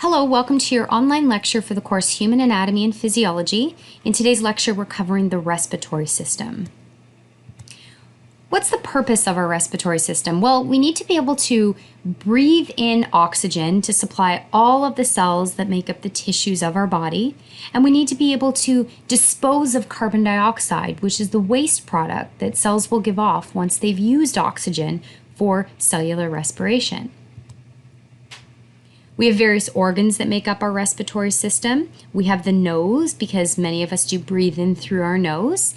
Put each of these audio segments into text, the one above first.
Hello, welcome to your online lecture for the course Human Anatomy and Physiology. In today's lecture, we're covering the respiratory system. What's the purpose of our respiratory system? Well, we need to be able to breathe in oxygen to supply all of the cells that make up the tissues of our body, and we need to be able to dispose of carbon dioxide, which is the waste product that cells will give off once they've used oxygen for cellular respiration. We have various organs that make up our respiratory system. We have the nose, because many of us do breathe in through our nose.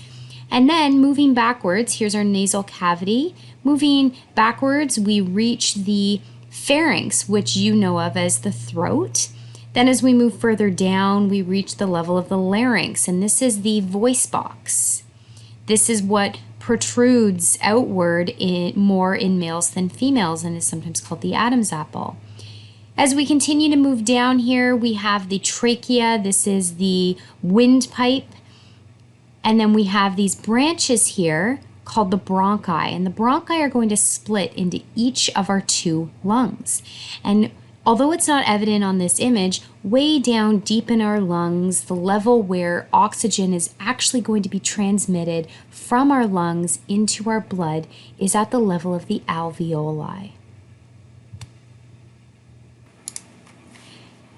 And then moving backwards, here's our nasal cavity. Moving backwards, we reach the pharynx, which you know of as the throat. Then as we move further down, we reach the level of the larynx, and this is the voice box. This is what protrudes outward more in males than females and is sometimes called the Adam's apple. As we continue to move down here, we have the trachea. This is the windpipe. And then we have these branches here called the bronchi. And the bronchi are going to split into each of our two lungs. And although it's not evident on this image, way down deep in our lungs, the level where oxygen is actually going to be transmitted from our lungs into our blood is at the level of the alveoli.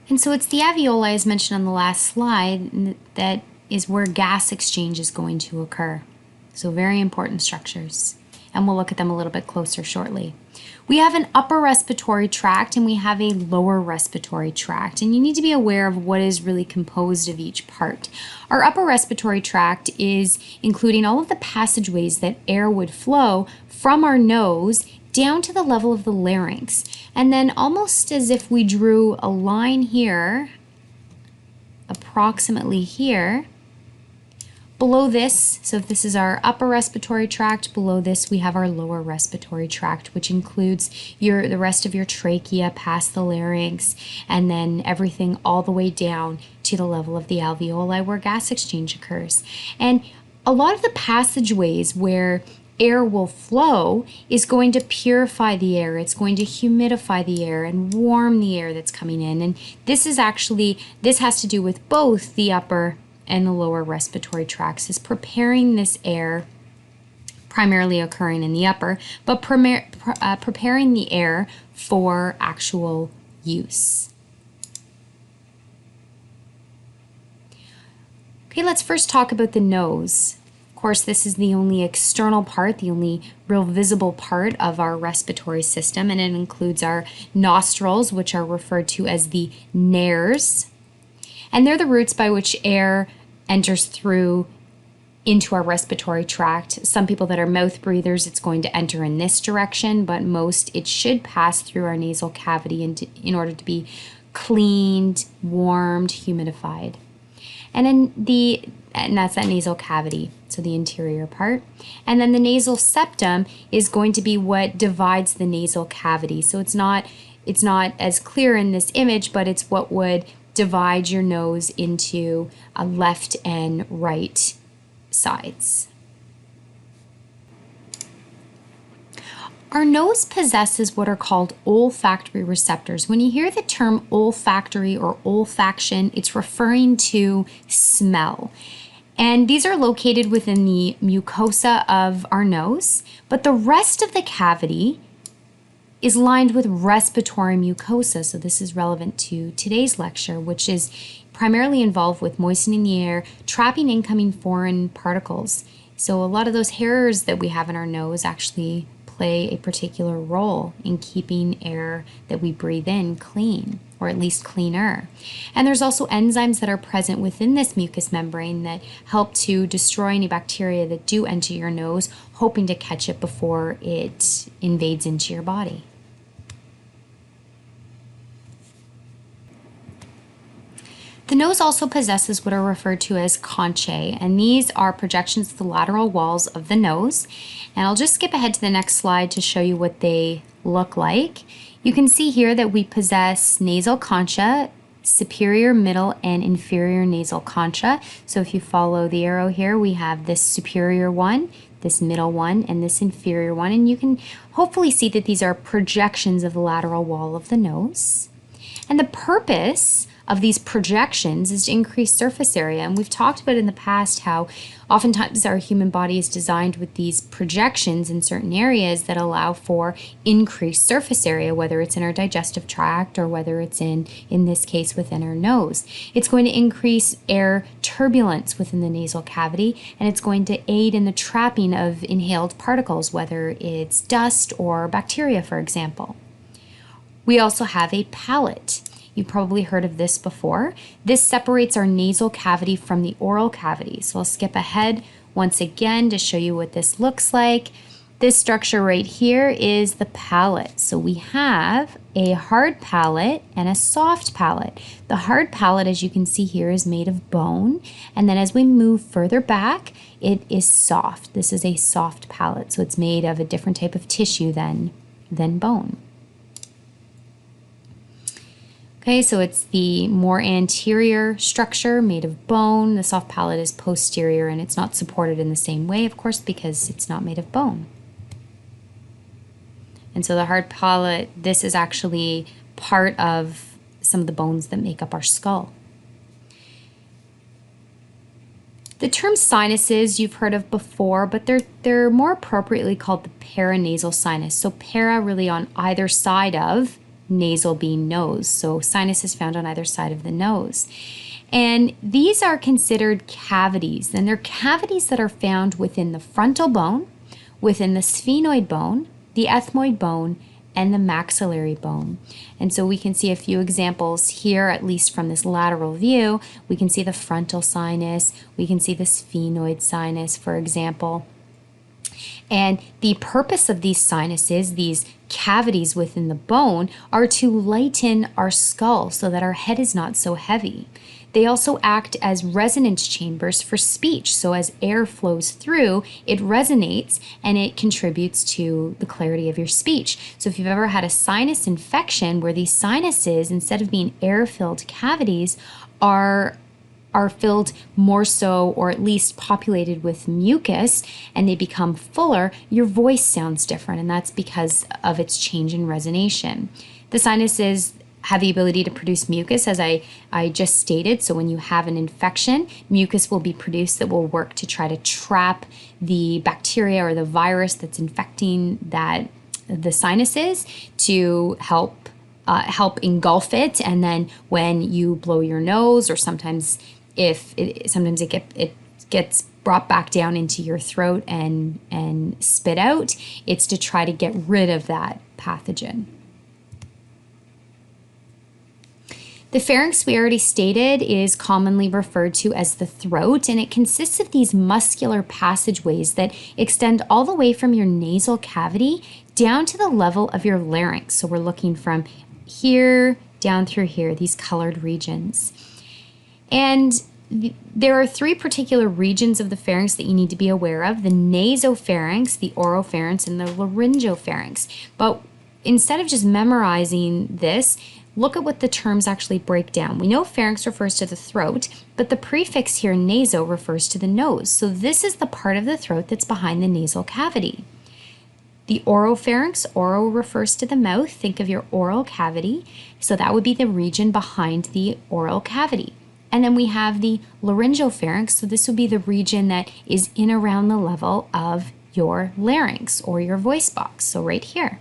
And so it's the alveoli, as mentioned on the last slide, that is where gas exchange is going to occur. So very important structures. And we'll look at them a little bit closer shortly. We have an upper respiratory tract and we have a lower respiratory tract. And you need to be aware of what is really composed of each part. Our upper respiratory tract is including all of the passageways that air would flow from our nose down to the level of the larynx. And then almost as if we drew a line here, approximately here, below this, so if this is our upper respiratory tract, below this we have our lower respiratory tract, which includes the rest of your trachea past the larynx, and then everything all the way down to the level of the alveoli where gas exchange occurs. And a lot of the passageways where air will flow is going to purify the air, it's going to humidify the air and warm the air that's coming in. And this has to do with both the upper and the lower respiratory tracts, is preparing this air, primarily occurring in the upper, but preparing the air for actual use. Okay, let's first talk about the nose. Of course, this is the only external part, the only real visible part of our respiratory system, and it includes our nostrils, which are referred to as the nares. And they're the routes by which air enters through into our respiratory tract. Some people that are mouth breathers, it's going to enter in this direction, but most it should pass through our nasal cavity in order to be cleaned, warmed, humidified. And that's that nasal cavity, so the interior part. And then the nasal septum is going to be what divides the nasal cavity. So it's not as clear in this image, but it's what would divide your nose into a left and right sides. Our nose possesses what are called olfactory receptors. When you hear the term olfactory or olfaction, it's referring to smell. And these are located within the mucosa of our nose, but the rest of the cavity is lined with respiratory mucosa. So this is relevant to today's lecture, which is primarily involved with moistening the air, trapping incoming foreign particles. So a lot of those hairs that we have in our nose actually play a particular role in keeping air that we breathe in clean, or at least cleaner. And there's also enzymes that are present within this mucous membrane that help to destroy any bacteria that do enter your nose, hoping to catch it before it invades into your body. The nose also possesses what are referred to as conchae, and these are projections of the lateral walls of the nose. And I'll just skip ahead to the next slide to show you what they look like. You can see here that we possess nasal concha, superior, middle, and inferior nasal concha. So if you follow the arrow here, we have this superior one, this middle one, and this inferior one. And you can hopefully see that these are projections of the lateral wall of the nose. And the purpose of these projections is to increase surface area. And we've talked about in the past how oftentimes our human body is designed with these projections in certain areas that allow for increased surface area, whether it's in our digestive tract or whether it's in this case, within our nose. It's going to increase air turbulence within the nasal cavity, and it's going to aid in the trapping of inhaled particles, whether it's dust or bacteria, for example. We also have a palate. You've probably heard of this before. This separates our nasal cavity from the oral cavity. So I'll skip ahead once again to show you what this looks like. This structure right here is the palate. So we have a hard palate and a soft palate. The hard palate, as you can see here, is made of bone. And then as we move further back, it is soft. This is a soft palate. So it's made of a different type of tissue than bone. Okay, so it's the more anterior structure made of bone. The soft palate is posterior, and it's not supported in the same way, of course, because it's not made of bone. And so the hard palate, this is actually part of some of the bones that make up our skull. The term sinuses you've heard of before, but they're more appropriately called the paranasal sinus. So para really on either side of, nasal being nose. So sinus is found on either side of the nose. And these are considered cavities, and they're cavities that are found within the frontal bone, within the sphenoid bone, the ethmoid bone, and the maxillary bone. And so we can see a few examples here, at least from this lateral view. We can see the frontal sinus, we can see the sphenoid sinus, for example. And the purpose of these sinuses, these cavities within the bone, are to lighten our skull so that our head is not so heavy. They also act as resonance chambers for speech. So as air flows through, it resonates and it contributes to the clarity of your speech. So if you've ever had a sinus infection where these sinuses, instead of being air-filled cavities, are filled more so, or at least populated with mucus, and they become fuller, your voice sounds different, and that's because of its change in resonation. The sinuses have the ability to produce mucus, as I just stated. So when you have an infection, mucus will be produced that will work to try to trap the bacteria or the virus that's infecting the sinuses, to help engulf it. And then when you blow your nose, or sometimes it gets brought back down into your throat and spit out, it's to try to get rid of that pathogen. The pharynx, we already stated, is commonly referred to as the throat, and it consists of these muscular passageways that extend all the way from your nasal cavity down to the level of your larynx. So we're looking from here down through here, these colored regions. And there are three particular regions of the pharynx that you need to be aware of: the nasopharynx, the oropharynx, and the laryngopharynx. But instead of just memorizing this, look at what the terms actually break down. We know pharynx refers to the throat, but the prefix here, naso, refers to the nose. So this is the part of the throat that's behind the nasal cavity. The oropharynx, oro refers to the mouth. Think of your oral cavity. So that would be the region behind the oral cavity. And then we have the laryngopharynx. So this would be the region that is in around the level of your larynx or your voice box. So right here.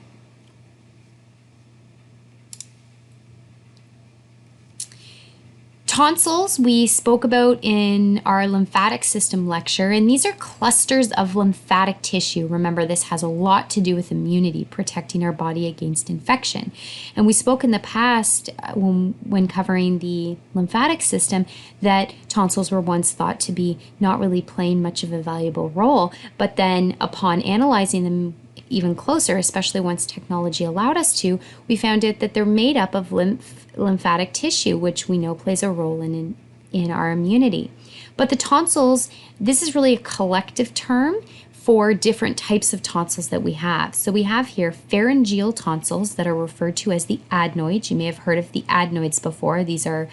Tonsils we spoke about in our lymphatic system lecture, and these are clusters of lymphatic tissue. Remember, this has a lot to do with immunity, protecting our body against infection. And we spoke in the past when covering the lymphatic system that tonsils were once thought to be not really playing much of a valuable role, but then upon analyzing them even closer, especially once technology allowed us to, we found out that they're made up of lymphatic tissue, which we know plays a role in our immunity. But the tonsils, this is really a collective term for different types of tonsils that we have. So we have here pharyngeal tonsils that are referred to as the adenoids. You may have heard of the adenoids before. These are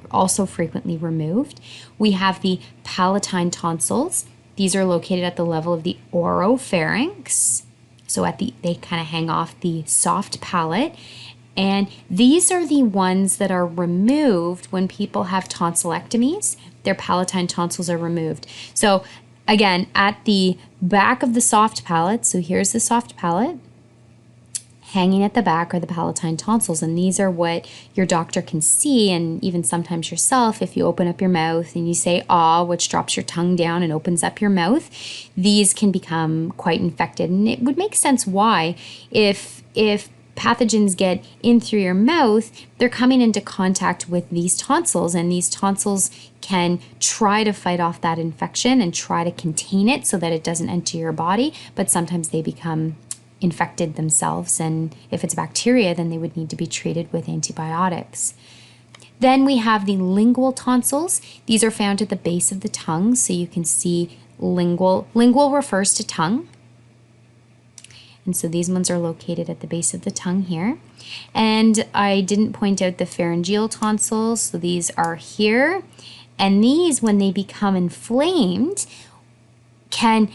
also frequently removed. We have the palatine tonsils. These are located at the level of the oropharynx. So they kind of hang off the soft palate. And these are the ones that are removed when people have tonsillectomies. Their palatine tonsils are removed. So again, at the back of the soft palate, so here's the soft palate, hanging at the back are the palatine tonsils, and these are what your doctor can see, and even sometimes yourself, if you open up your mouth and you say ah, which drops your tongue down and opens up your mouth, these can become quite infected. And it would make sense why. If pathogens get in through your mouth, they're coming into contact with these tonsils, and these tonsils can try to fight off that infection and try to contain it so that it doesn't enter your body, but sometimes they become infected themselves, and if it's bacteria, then they would need to be treated with antibiotics. Then we have the lingual tonsils. These are found at the base of the tongue, so you can see lingual. Lingual refers to tongue, and so these ones are located at the base of the tongue here. And I didn't point out the pharyngeal tonsils, so these are here, and these, when they become inflamed, can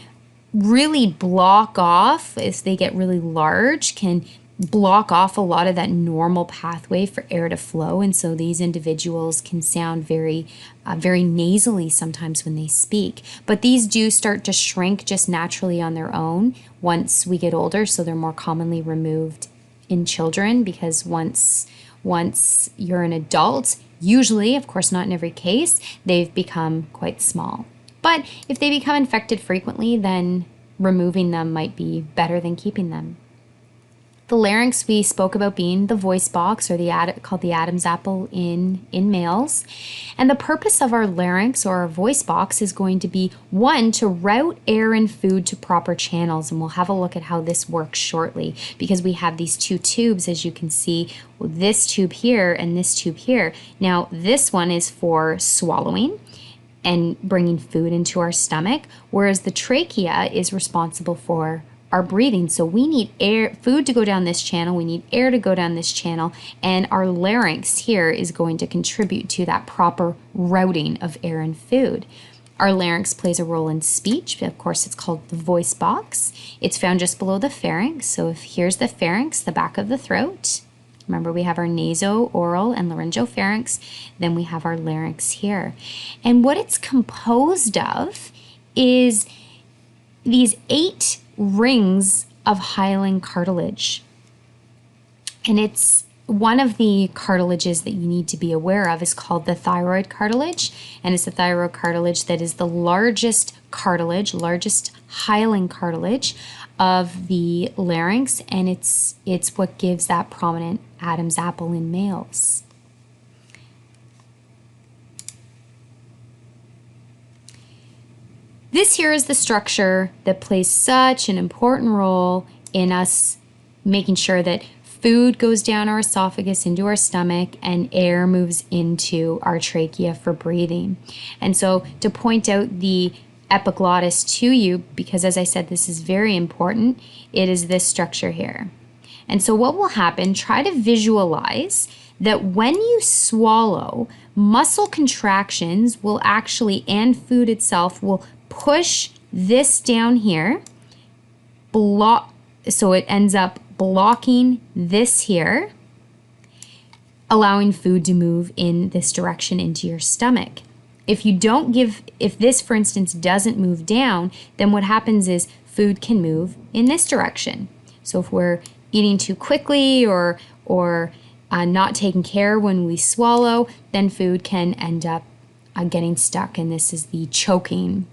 really block off, if they get really large, can block off a lot of that normal pathway for air to flow. And so these individuals can sound very nasally sometimes when they speak. But these do start to shrink just naturally on their own once we get older. So they're more commonly removed in children, because once you're an adult, usually, of course not in every case, they've become quite small. But if they become infected frequently, then removing them might be better than keeping them. The larynx we spoke about being the voice box, or called the Adam's apple in males. And the purpose of our larynx, or our voice box, is going to be, one, to route air and food to proper channels. And we'll have a look at how this works shortly, because we have these two tubes, as you can see, this tube here and this tube here. Now, this one is for swallowing and bringing food into our stomach, whereas the trachea is responsible for our breathing. So we need food to go down this channel, we need air to go down this channel, and our larynx here is going to contribute to that proper routing of air and food. Our larynx plays a role in speech. Of course, it's called the voice box. It's found just below the pharynx. So if here's the pharynx, the back of the throat. Remember, we have our naso-oral and laryngopharynx. Then we have our larynx here. And what it's composed of is these 8 rings of hyaline cartilage. And it's one of the cartilages that you need to be aware of is called the thyroid cartilage. And it's the thyroid cartilage that is the largest cartilage, largest hyaline cartilage of the larynx, and it's what gives that prominent Adam's apple in males. This here is the structure that plays such an important role in us making sure that food goes down our esophagus into our stomach and air moves into our trachea for breathing. And so to point out the epiglottis to you, because as I said, this is very important, it is this structure here. And so what will happen, try to visualize that when you swallow, muscle contractions will actually, and food itself, will push this down here, so it ends up blocking this here, allowing food to move in this direction into your stomach. If this, for instance, doesn't move down, then what happens is food can move in this direction. So if we're eating too quickly or not taking care when we swallow, then food can end up getting stuck, and this is a choking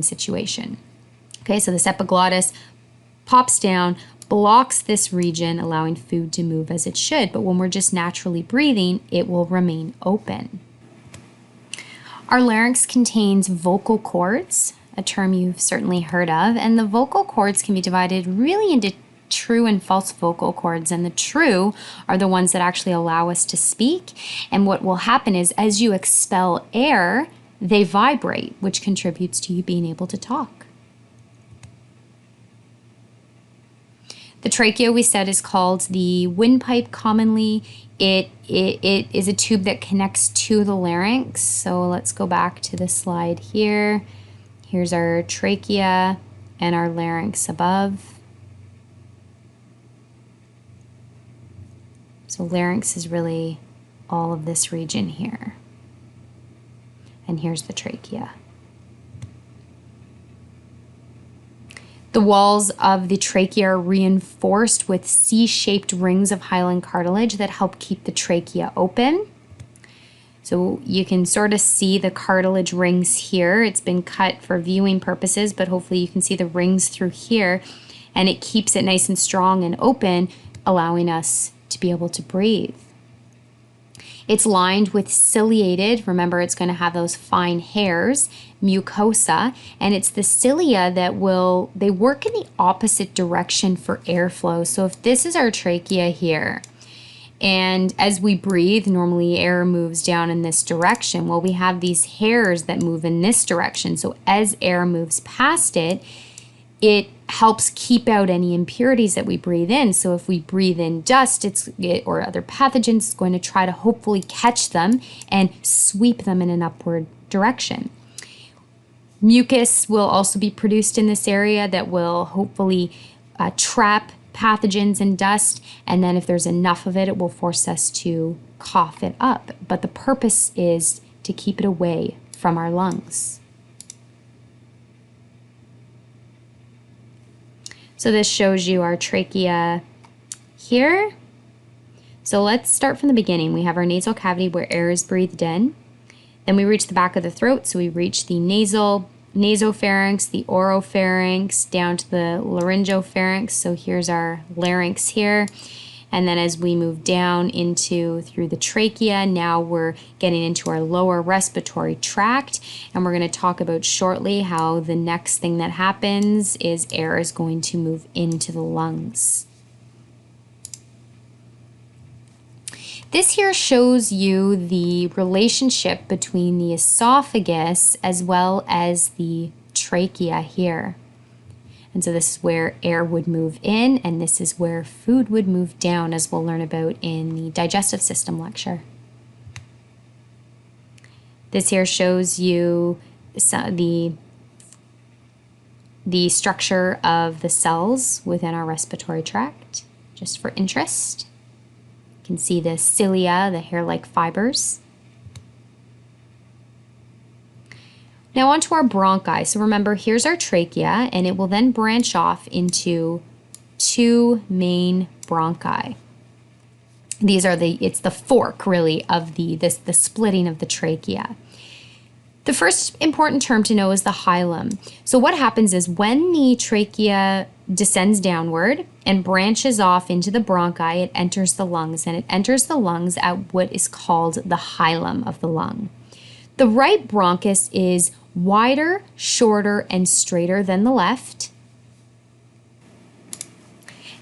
situation. Okay, so this epiglottis pops down, blocks this region, allowing food to move as it should, but when we're just naturally breathing, it will remain open. Our larynx contains vocal cords, a term you've certainly heard of, and the vocal cords can be divided really into true and false vocal cords, and the true are the ones that actually allow us to speak, and what will happen is as you expel air, they vibrate, which contributes to you being able to talk. The trachea, we said, is called the windpipe commonly. It is a tube that connects to the larynx. So let's go back to the slide here. Here's our trachea and our larynx above. So larynx is really all of this region here. And here's the trachea. The walls of the trachea are reinforced with C-shaped rings of hyaline cartilage that help keep the trachea open. So you can sort of see the cartilage rings here. It's been cut for viewing purposes, but hopefully you can see the rings through here, and it keeps it nice and strong and open, allowing us to be able to breathe. It's lined with ciliated, remember it's going to have those fine hairs, mucosa, and it's the cilia that they work in the opposite direction for airflow. So if this is our trachea here, and as we breathe, normally air moves down in this direction. Well, we have these hairs that move in this direction. So as air moves past it, it helps keep out any impurities that we breathe in. So if we breathe in dust or other pathogens, it's going to try to hopefully catch them and sweep them in an upward direction. Mucus will also be produced in this area that will hopefully trap pathogens and dust, and then if there's enough of it, it will force us to cough it up. But the purpose is to keep it away from our lungs. So this shows you our trachea here. So let's start from the beginning. We have our nasal cavity where air is breathed in. Then we reach the back of the throat, so we reach the nasopharynx, the oropharynx, down to the laryngopharynx. So here's our larynx here. And then as we move down through the trachea, now we're getting into our lower respiratory tract. And we're going to talk about shortly how the next thing that happens is air is going to move into the lungs. This here shows you the relationship between the esophagus as well as the trachea here. And so this is where air would move in, and this is where food would move down, as we'll learn about in the digestive system lecture. This here shows you the structure of the cells within our respiratory tract, just for interest. You can see the cilia, the hair-like fibers. Now onto our bronchi. So remember, here's our trachea, and it will then branch off into two main bronchi. These are it's the fork really of the splitting of the trachea. The first important term to know is the hilum. So what happens is when the trachea descends downward and branches off into the bronchi, it enters the lungs, and it enters the lungs at what is called the hilum of the lung. The right bronchus is wider, shorter, and straighter than the left.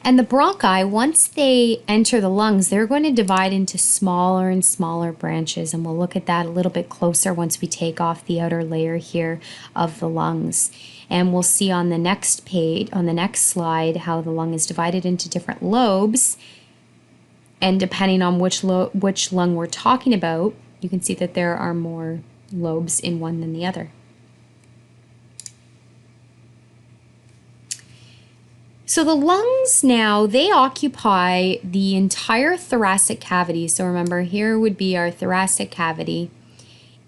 And the bronchi, once they enter the lungs, they're going to divide into smaller and smaller branches, and we'll look at that a little bit closer once we take off the outer layer here of the lungs. And we'll see on the next page, on the next slide, how the lung is divided into different lobes. And depending on which lung we're talking about, you can see that there are more lobes in one than the other. So the lungs now, they occupy the entire thoracic cavity. So remember, here would be our thoracic cavity,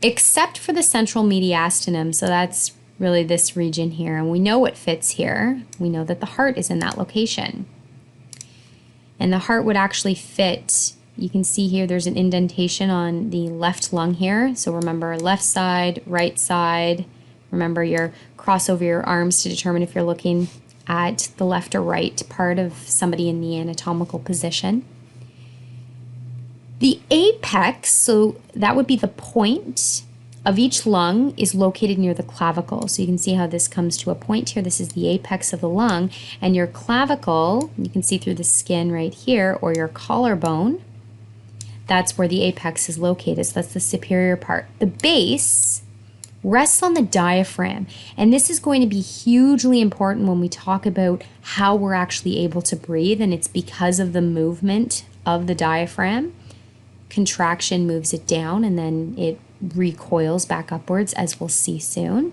except for the central mediastinum. So that's really this region here. And we know what fits here. We know that the heart is in that location. And the heart would actually fit. You can see here there's an indentation on the left lung here. So remember, left side, right side. Remember, your cross over your arms to determine if you're looking at the left or right part of somebody in the anatomical position. The apex, so that would be the point of each lung, is located near the clavicle. So you can see how this comes to a point here. This is the apex of the lung, and your clavicle, you can see through the skin right here, or your collarbone, that's where the apex is located. So that's the superior part. The base rests on the diaphragm, and this is going to be hugely important when we talk about how we're actually able to breathe, and it's because of the movement of the diaphragm. Contraction moves it down, and then it recoils back upwards, as we'll see soon.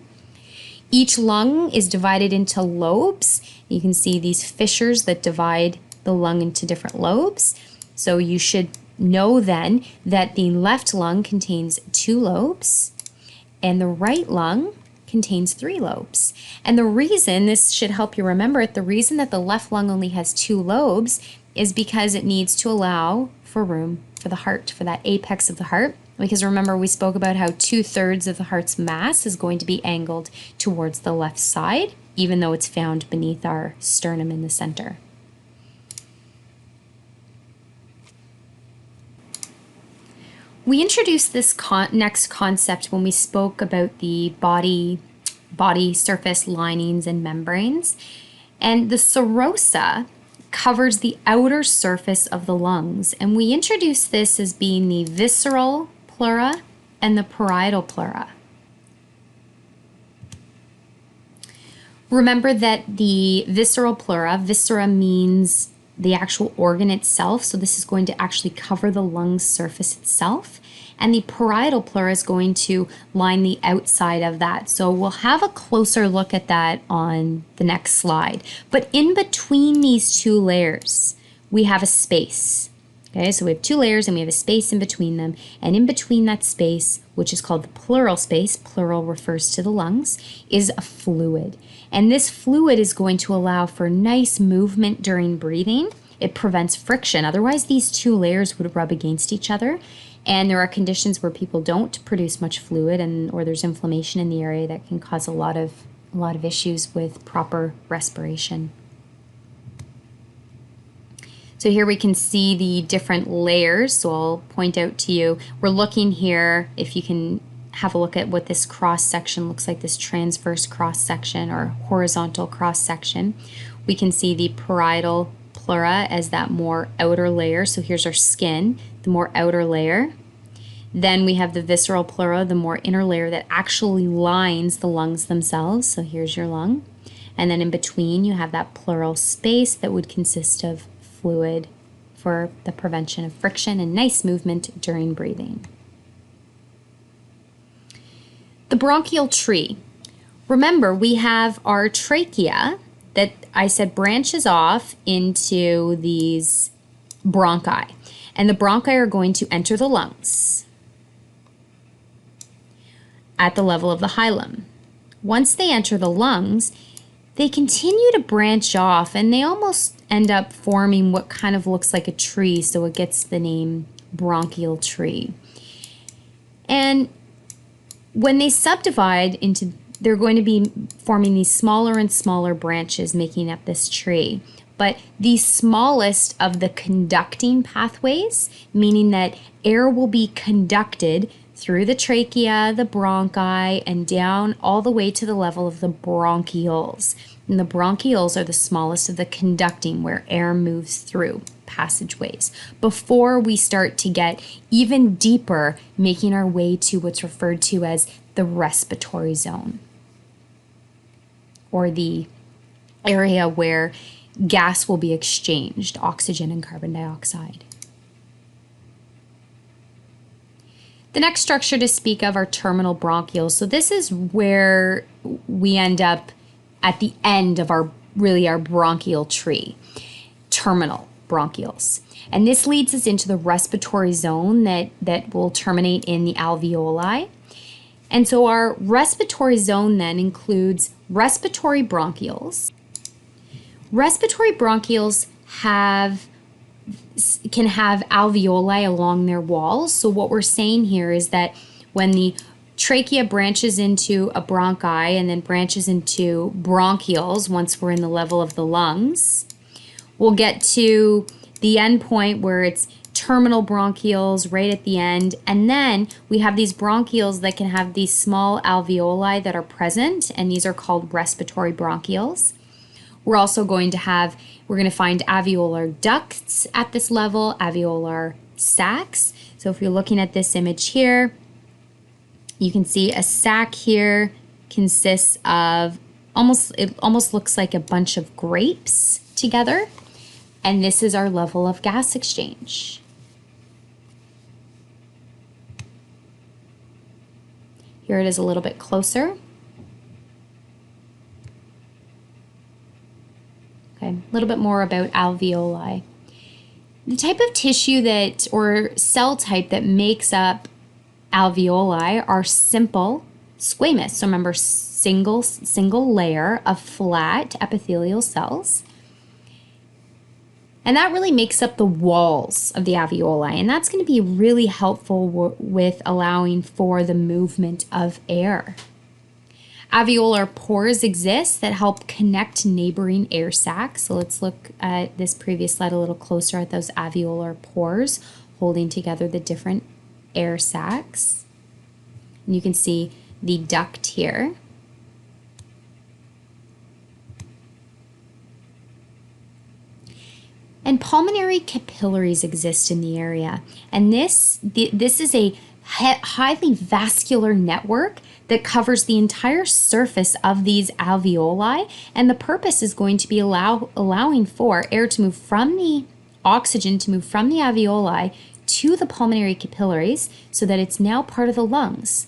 Each lung is divided into lobes. You can see these fissures that divide the lung into different lobes. So you should know then that the left lung contains 2 lobes and the right lung contains 3 lobes. And the reason, this should help you remember it, the reason that the left lung only has 2 lobes is because it needs to allow for room for the heart, for that apex of the heart. Because remember, we spoke about how 2/3 of the heart's mass is going to be angled towards the left side, even though it's found beneath our sternum in the center. We introduced this next concept when we spoke about the body surface linings and membranes. And the serosa covers the outer surface of the lungs. And we introduced this as being the visceral pleura and the parietal pleura. Remember that the visceral pleura, viscera means the actual organ itself, so this is going to actually cover the lung surface itself, and the parietal pleura is going to line the outside of that. So we'll have a closer look at that on the next slide. But in between these 2 layers, we have a space. Okay, so we have 2 layers and we have a space in between them, and in between that space, which is called the pleural space, pleural refers to the lungs, is a fluid. And this fluid is going to allow for nice movement during breathing. It prevents friction. Otherwise, these 2 layers would rub against each other. And there are conditions where people don't produce much fluid, or there's inflammation in the area that can cause a lot of issues with proper respiration. So here we can see the different layers. So I'll point out to you, we're looking here, if you can have a look at what this cross section looks like, this transverse cross section or horizontal cross section. We can see the parietal pleura as that more outer layer. So here's our skin, the more outer layer. Then we have the visceral pleura, the more inner layer that actually lines the lungs themselves. So here's your lung. And then in between you have that pleural space that would consist of fluid for the prevention of friction and nice movement during breathing. The bronchial tree. Remember, we have our trachea that I said branches off into these bronchi, and the bronchi are going to enter the lungs at the level of the hilum. Once they enter the lungs, they continue to branch off, and they almost end up forming what kind of looks like a tree, so it gets the name bronchial tree. And when they subdivide into, they're going to be forming these smaller and smaller branches making up this tree. But the smallest of the conducting pathways, meaning that air will be conducted through the trachea, the bronchi, and down all the way to the level of the bronchioles. And the bronchioles are the smallest of the conducting, where air moves through passageways, before we start to get even deeper, making our way to what's referred to as the respiratory zone, or the area where gas will be exchanged, oxygen and carbon dioxide. The next structure to speak of are terminal bronchioles. So this is where we end up at the end of our bronchial tree, terminal bronchioles. And this leads us into the respiratory zone that will terminate in the alveoli. And so our respiratory zone then includes respiratory bronchioles. Respiratory bronchioles can have alveoli along their walls. So what we're saying here is that when the trachea branches into a bronchi and then branches into bronchioles, once we're in the level of the lungs, we'll get to the end point where it's terminal bronchioles right at the end, and then we have these bronchioles that can have these small alveoli that are present, and these are called respiratory bronchioles. We're also going to find alveolar ducts at this level, alveolar sacs. So if you're looking at this image here, you can see a sac here consists of it almost looks like a bunch of grapes together. And this is our level of gas exchange. Here it is a little bit closer. Okay, a little bit more about alveoli. The type of tissue that, or cell type that makes up alveoli are simple squamous. So remember, single layer of flat epithelial cells. And that really makes up the walls of the alveoli. And that's going to be really helpful with allowing for the movement of air. Alveolar pores exist that help connect neighboring air sacs. So let's look at this previous slide a little closer at those alveolar pores holding together the different air sacs. And you can see the duct here. And pulmonary capillaries exist in the area. And this is a highly vascular network that covers the entire surface of these alveoli, and the purpose is going to be allowing for air to move from the oxygen to move from the alveoli to the pulmonary capillaries so that it's now part of the lungs.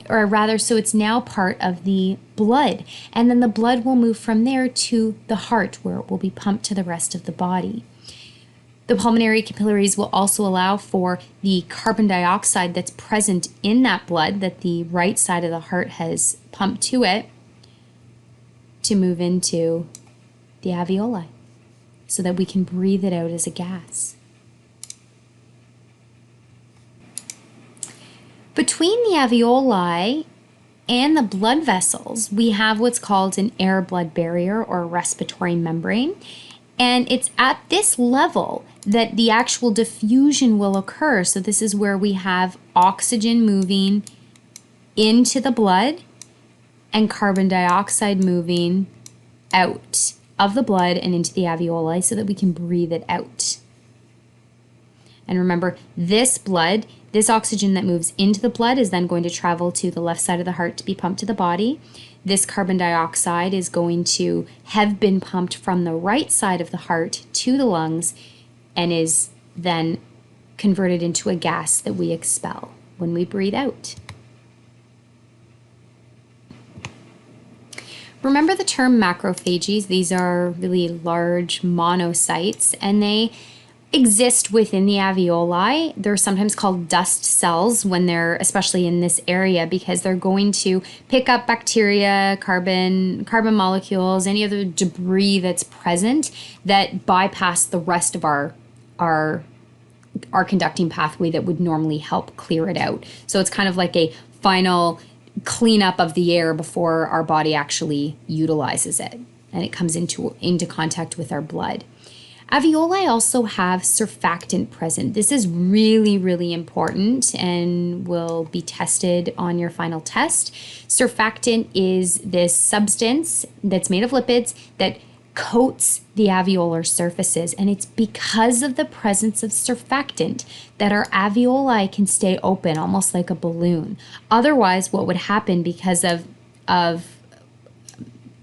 Or rather, so it's now part of the blood, and then the blood will move from there to the heart where it will be pumped to the rest of the body. The pulmonary capillaries will also allow for the carbon dioxide that's present in that blood that the right side of the heart has pumped to it to move into the alveoli so that we can breathe it out as a gas. Between the alveoli and the blood vessels, we have what's called an air-blood barrier or respiratory membrane. And it's at this level that the actual diffusion will occur. So this is where we have oxygen moving into the blood and carbon dioxide moving out of the blood and into the alveoli so that we can breathe it out. And remember, this oxygen that moves into the blood is then going to travel to the left side of the heart to be pumped to the body. This carbon dioxide is going to have been pumped from the right side of the heart to the lungs and is then converted into a gas that we expel when we breathe out. Remember the term macrophages. These are really large monocytes, and they exist within the alveoli. They're sometimes called dust cells when they're, especially in this area, because they're going to pick up bacteria, carbon molecules, any other debris that's present that bypass the rest of our conducting pathway that would normally help clear it out. So it's kind of like a final cleanup of the air before our body actually utilizes it and it comes into contact with our blood. Alveoli also have surfactant present. This is really, really important and will be tested on your final test. Surfactant is this substance that's made of lipids that coats the alveolar surfaces, and it's because of the presence of surfactant that our alveoli can stay open, almost like a balloon. Otherwise, what would happen because of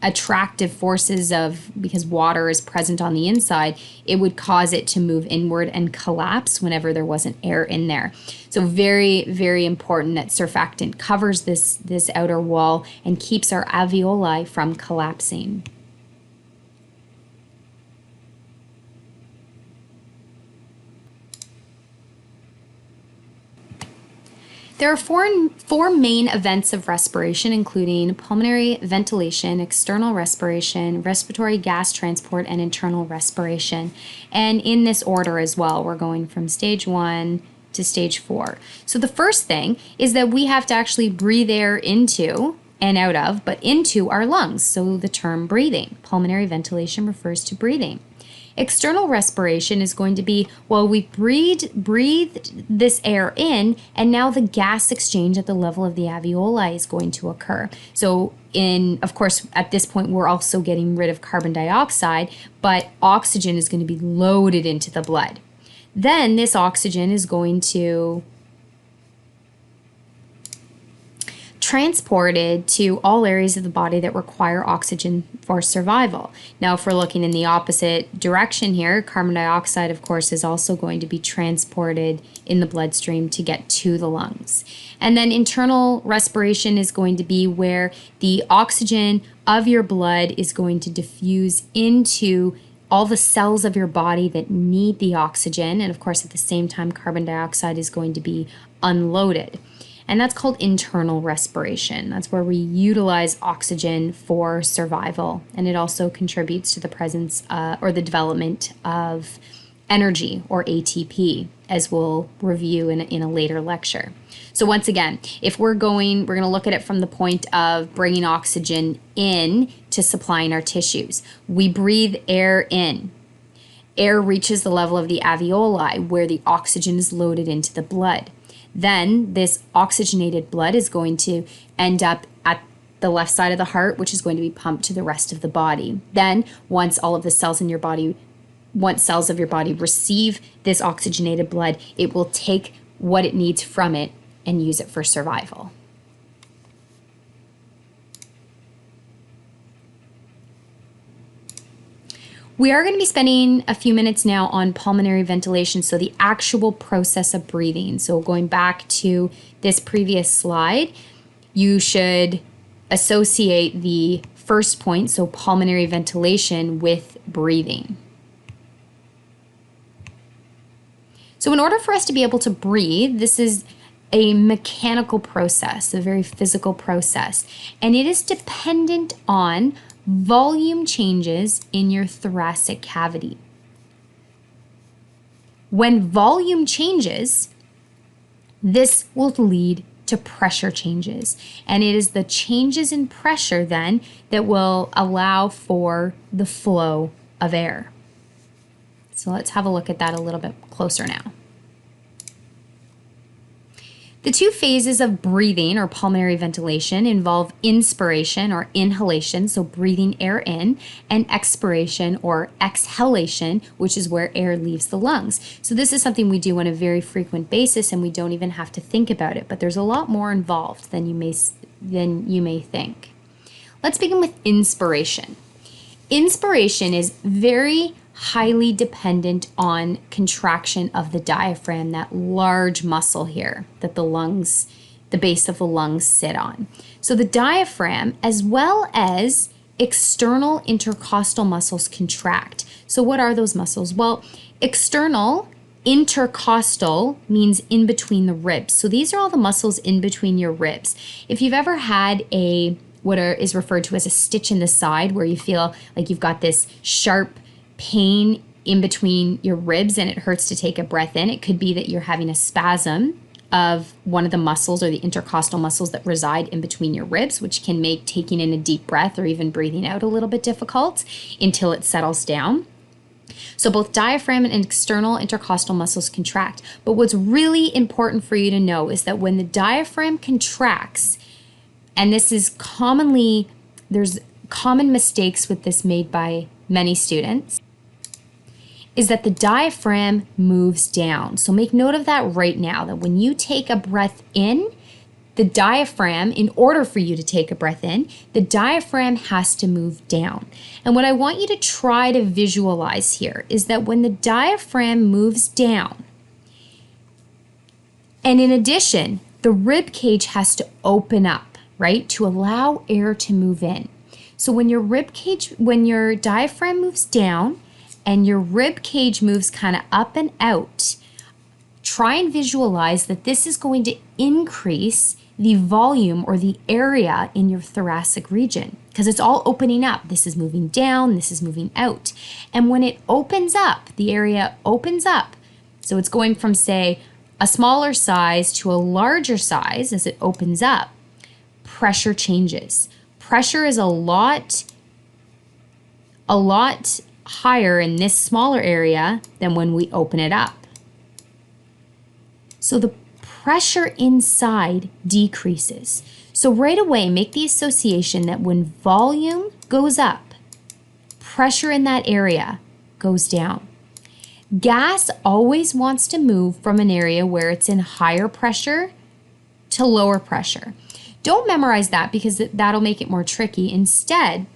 attractive forces because water is present on the inside, it would cause it to move inward and collapse whenever there wasn't air in there. So very, very important that surfactant covers this outer wall and keeps our alveoli from collapsing. There are four main events of respiration, including pulmonary ventilation, external respiration, respiratory gas transport, and internal respiration. And in this order as well, we're going from stage 1 to stage 4. So the first thing is that we have to actually breathe air into and out of, but into our lungs. So the term breathing. Pulmonary ventilation refers to breathing. External respiration is going to be, well, we breathed this air in, and now the gas exchange at the level of the alveoli is going to occur. So of course, at this point, we're also getting rid of carbon dioxide, but oxygen is going to be loaded into the blood. Then this oxygen is going to transported to all areas of the body that require oxygen for survival. Now, if we're looking in the opposite direction here, carbon dioxide, of course, is also going to be transported in the bloodstream to get to the lungs. And then internal respiration is going to be where the oxygen of your blood is going to diffuse into all the cells of your body that need the oxygen, and of course at the same time carbon dioxide is going to be unloaded. And that's called internal respiration. That's where we utilize oxygen for survival, and it also contributes to the presence or the development of energy, or ATP, as we'll review in a later lecture. So once again, if we're going to look at it from the point of bringing oxygen in to supplying our tissues. We breathe air in. Air reaches the level of the alveoli where the oxygen is loaded into the blood. Then this oxygenated blood is going to end up at the left side of the heart, which is going to be pumped to the rest of the body. Then once all of the cells in your body once cells of your body receive this oxygenated blood, it will take what it needs from it and use it for survival. We are going to be spending a few minutes now on pulmonary ventilation, so the actual process of breathing. So going back to this previous slide, you should associate the first point, so pulmonary ventilation, with breathing. So in order for us to be able to breathe, this is a mechanical process, a very physical process, and it is dependent on volume changes in your thoracic cavity. When volume changes, this will lead to pressure changes, and it is the changes in pressure then that will allow for the flow of air. So let's have a look at that a little bit closer now. The two phases of breathing, or pulmonary ventilation, involve inspiration or inhalation, so breathing air in, and expiration or exhalation, which is where air leaves the lungs. So this is something we do on a very frequent basis, and we don't even have to think about it, but there's a lot more involved than you may think. Let's begin with inspiration. Inspiration is very highly dependent on contraction of the diaphragm, that large muscle here that the base of the lungs sit on. So the diaphragm, as well as external intercostal muscles, contract. So what are those muscles? Well, external intercostal means in between the ribs. So these are all the muscles in between your ribs. If you've ever had what is referred to as a stitch in the side, where you feel like you've got this sharp pain in between your ribs and it hurts to take a breath in, it could be that you're having a spasm of one of the muscles or the intercostal muscles that reside in between your ribs, which can make taking in a deep breath or even breathing out a little bit difficult until it settles down. So both diaphragm and external intercostal muscles contract. But what's really important for you to know is that when the diaphragm contracts, and this is there's common mistakes with this made by many students, is that the diaphragm moves down. So make note of that right now, that when you take a breath in, the diaphragm, in order for you to take a breath in, the diaphragm has to move down. And what I want you to try to visualize here is that when the diaphragm moves down, and in addition, the rib cage has to open up, right, to allow air to move in. So when your diaphragm moves down and your rib cage moves kind of up and out, try and visualize that this is going to increase the volume or the area in your thoracic region, because it's all opening up. This is moving down, this is moving out. And when it opens up, the area opens up. So it's going from, say, a smaller size to a larger size as it opens up. Pressure changes. Pressure is a lot higher in this smaller area than when we open it up. So the pressure inside decreases. So right away, make the association that when volume goes up, pressure in that area goes down. Gas always wants to move from an area where it's in higher pressure to lower pressure. Don't memorize that, because that'll make it more tricky. Instead,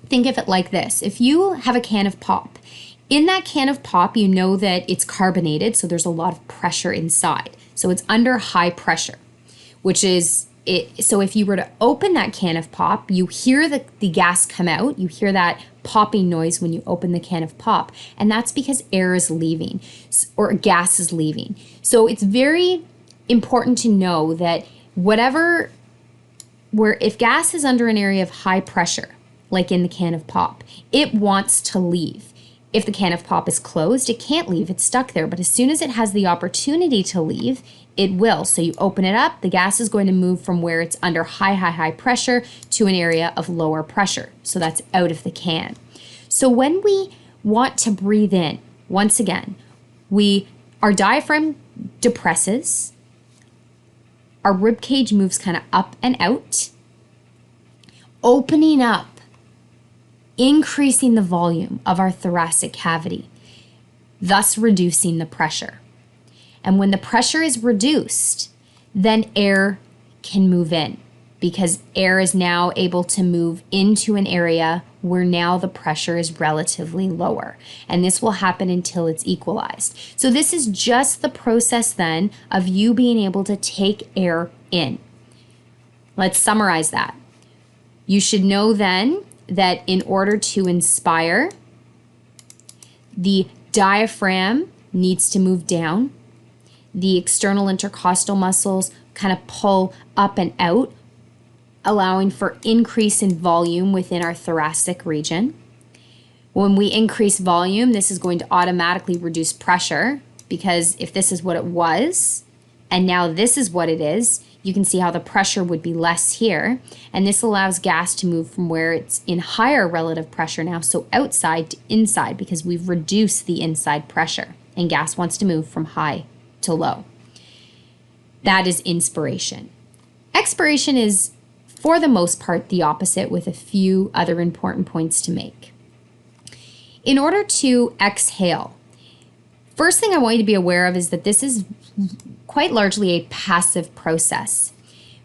think of it like this. If you have a can of pop, in that can of pop, you know that it's carbonated, so there's a lot of pressure inside. So it's under high pressure, which is it. So if you were to open that can of pop, you hear the gas come out, you hear that popping noise when you open the can of pop. And that's because air is leaving or gas is leaving. So it's very important to know that if gas is under an area of high pressure, like in the can of pop, it wants to leave. If the can of pop is closed, it can't leave, it's stuck there. But as soon as it has the opportunity to leave, it will. So you open it up, the gas is going to move from where it's under high pressure to an area of lower pressure. So that's out of the can. So when we want to breathe in, once again, our diaphragm depresses, our rib cage moves kind of up and out, opening up, increasing the volume of our thoracic cavity, thus reducing the pressure. And when the pressure is reduced, then air can move in because air is now able to move into an area where now the pressure is relatively lower. And this will happen until it's equalized. So this is just the process then of you being able to take air in. Let's summarize that. You should know then that in order to inspire, the diaphragm needs to move down. The external intercostal muscles kind of pull up and out, allowing for increase in volume within our thoracic region. When we increase volume, this is going to automatically reduce pressure, because if this is what it was, and now this is what it is, you can see how the pressure would be less here. And this allows gas to move from where it's in higher relative pressure now, so outside to inside, because we've reduced the inside pressure. And gas wants to move from high to low. That is inspiration. Expiration is, for the most part, the opposite, with a few other important points to make. In order to exhale, first thing I want you to be aware of is that this is quite largely a passive process.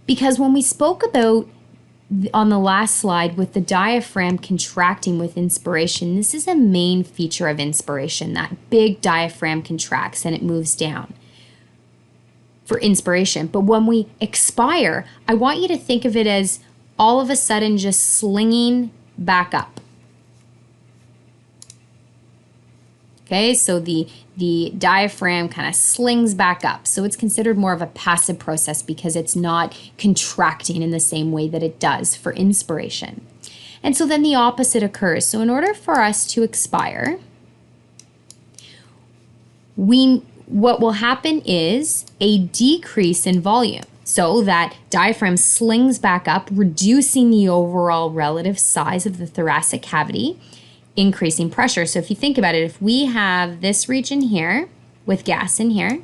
Because when we spoke about on the last slide with the diaphragm contracting with inspiration, this is a main feature of inspiration. That big diaphragm contracts and it moves down for inspiration. But when we expire, I want you to think of it as all of a sudden just slinging back up. Okay, so the diaphragm kind of slings back up. So it's considered more of a passive process because it's not contracting in the same way that it does for inspiration. And so then the opposite occurs. So in order for us to expire, what will happen is a decrease in volume. So that diaphragm slings back up, reducing the overall relative size of the thoracic cavity, increasing pressure. So if you think about it, if we have this region here with gas in here,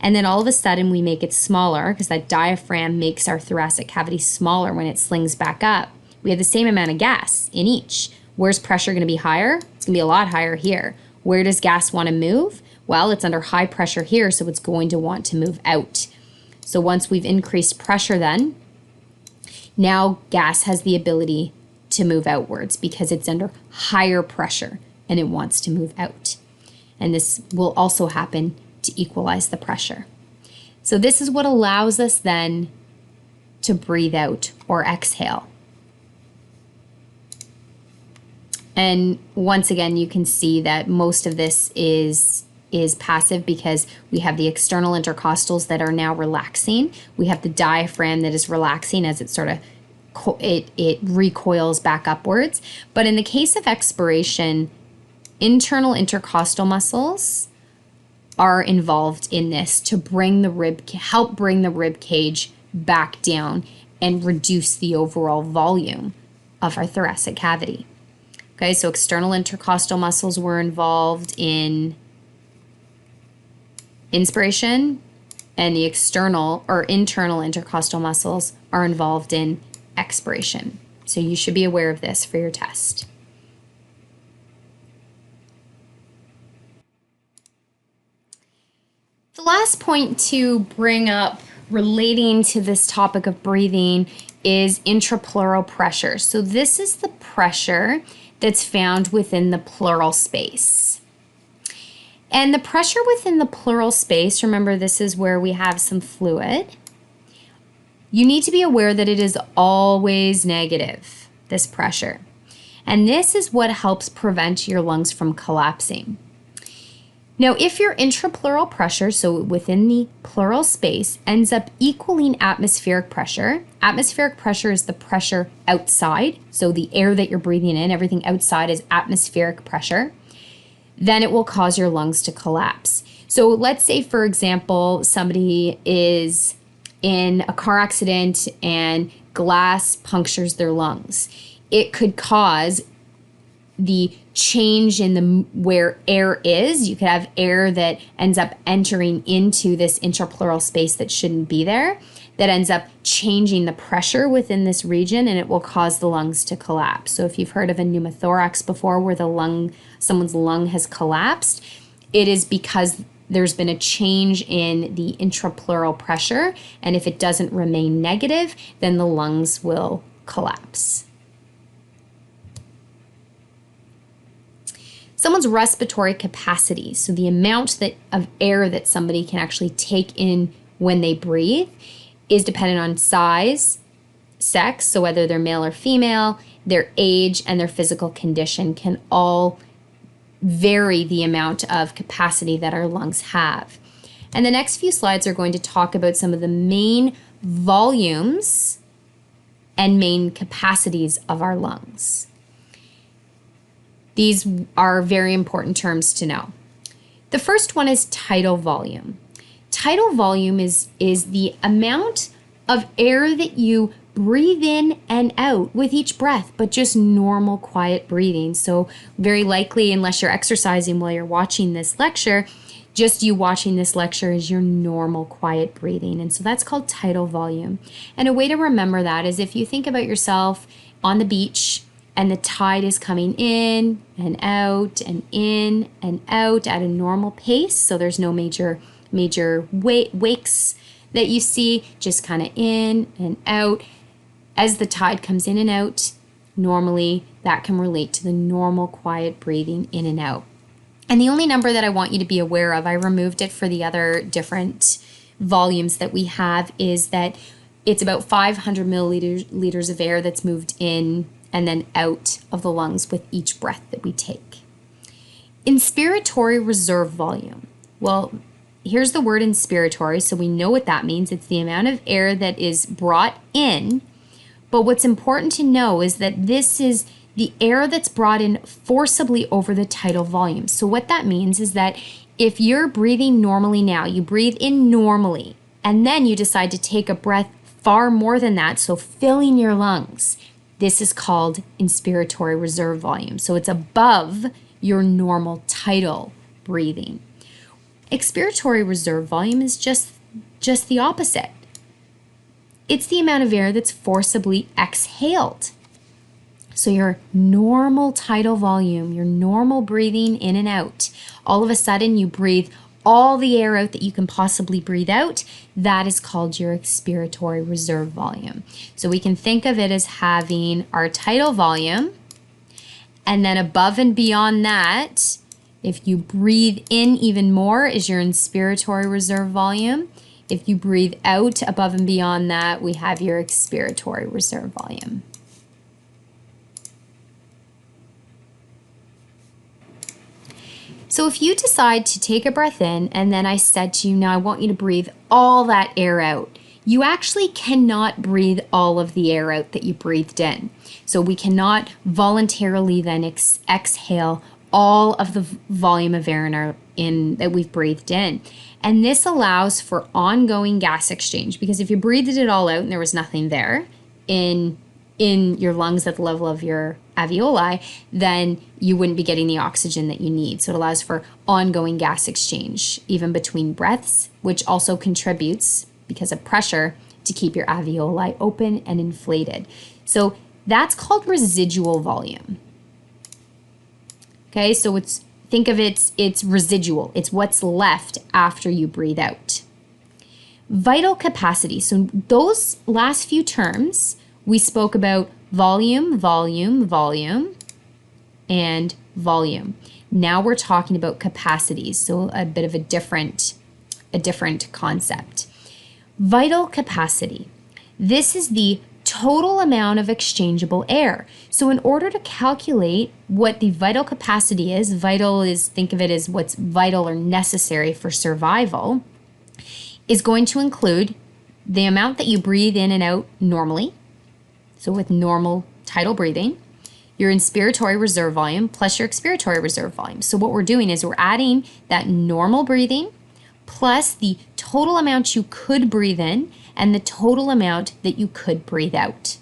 and then all of a sudden we make it smaller because that diaphragm makes our thoracic cavity smaller when it slings back up, we have the same amount of gas in each. Where's pressure going to be higher? It's going to be a lot higher here. Where does gas want to move? Well, it's under high pressure here, so it's going to want to move out. So once we've increased pressure then, now gas has the ability to move outwards because it's under higher pressure and it wants to move out. And this will also happen to equalize the pressure. So this is what allows us then to breathe out or exhale. And once again, you can see that most of this is passive because we have the external intercostals that are now relaxing. We have the diaphragm that is relaxing as it sort of it recoils back upwards. But in the case of expiration, internal intercostal muscles are involved in this to help bring the rib cage back down and reduce the overall volume of our thoracic cavity. Okay, so external intercostal muscles were involved in inspiration, and the external or internal intercostal muscles are involved in expiration. So you should be aware of this for your test. The last point to bring up relating to this topic of breathing is intrapleural pressure. So this is the pressure that's found within the pleural space. And the pressure within the pleural space, remember this is where we have some fluid. You need to be aware that it is always negative, this pressure. And this is what helps prevent your lungs from collapsing. Now, if your intrapleural pressure, so within the pleural space, ends up equaling atmospheric pressure is the pressure outside, so the air that you're breathing in, everything outside is atmospheric pressure, then it will cause your lungs to collapse. So let's say, for example, somebody is in a car accident and glass punctures their lungs. It could cause the change in where air is. You could have air that ends up entering into this intrapleural space that shouldn't be there, that ends up changing the pressure within this region, and it will cause the lungs to collapse. So if you've heard of a pneumothorax before, where someone's lung has collapsed, it is because there's been a change in the intrapleural pressure, and if it doesn't remain negative, then the lungs will collapse. Someone's respiratory capacity, so the amount of air that somebody can actually take in when they breathe, is dependent on size, sex, so whether they're male or female, their age, and their physical condition can all vary the amount of capacity that our lungs have. And the next few slides are going to talk about some of the main volumes and main capacities of our lungs. These are very important terms to know. The first one is tidal volume. Tidal volume is the amount of air that you breathe in and out with each breath, but just normal, quiet breathing. So very likely, unless you're exercising while you're watching this lecture, just you watching this lecture is your normal, quiet breathing. And so that's called tidal volume. And a way to remember that is if you think about yourself on the beach, and the tide is coming in and out and in and out at a normal pace. So there's no major wakes that you see, just kind of in and out. As the tide comes in and out, normally that can relate to the normal quiet breathing in and out. And the only number that I want you to be aware of, I removed it for the other different volumes that we have, is that it's about 500 milliliters of air that's moved in and then out of the lungs with each breath that we take. Inspiratory reserve volume. Well, here's the word inspiratory, so we know what that means. It's the amount of air that is brought in, but what's important to know is that this is the air that's brought in forcibly over the tidal volume. So what that means is that if you're breathing normally now, you breathe in normally, and then you decide to take a breath far more than that, so filling your lungs, this is called inspiratory reserve volume. So it's above your normal tidal breathing. Expiratory reserve volume is just the opposite. It's the amount of air that's forcibly exhaled. So your normal tidal volume, your normal breathing in and out, all of a sudden you breathe all the air out that you can possibly breathe out. That is called your expiratory reserve volume. So we can think of it as having our tidal volume, and then above and beyond that, if you breathe in even more, is your inspiratory reserve volume. If you breathe out above and beyond that, we have your expiratory reserve volume. So if you decide to take a breath in, and then I said to you, now I want you to breathe all that air out, you actually cannot breathe all of the air out that you breathed in. So we cannot voluntarily then exhale all of the volume of air that we've breathed in. And this allows for ongoing gas exchange, because if you breathed it all out and there was nothing there in your lungs at the level of your alveoli, then you wouldn't be getting the oxygen that you need. So it allows for ongoing gas exchange, even between breaths, which also contributes, because of pressure, to keep your alveoli open and inflated. So that's called residual volume. Okay, so think of it's residual. It's what's left after you breathe out. Vital capacity. So those last few terms, we spoke about volume, volume, volume, and volume. Now we're talking about capacities, so a bit of a different concept. Vital capacity. This is the total amount of exchangeable air. So in order to calculate what the vital capacity is, vital is, think of it as what's vital or necessary for survival, is going to include the amount that you breathe in and out normally, so with normal tidal breathing, your inspiratory reserve volume plus your expiratory reserve volume. So what we're doing is we're adding that normal breathing plus the total amount you could breathe in and the total amount that you could breathe out.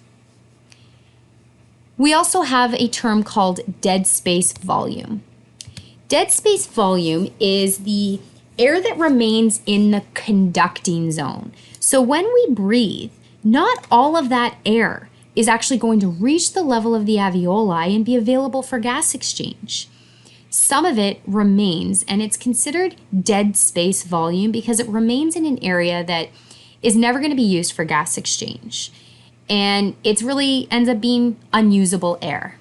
We also have a term called dead space volume. Dead space volume is the air that remains in the conducting zone. So when we breathe, not all of that air is actually going to reach the level of the alveoli and be available for gas exchange. Some of it remains, and it's considered dead space volume because it remains in an area that is never going to be used for gas exchange. And it really ends up being unusable air.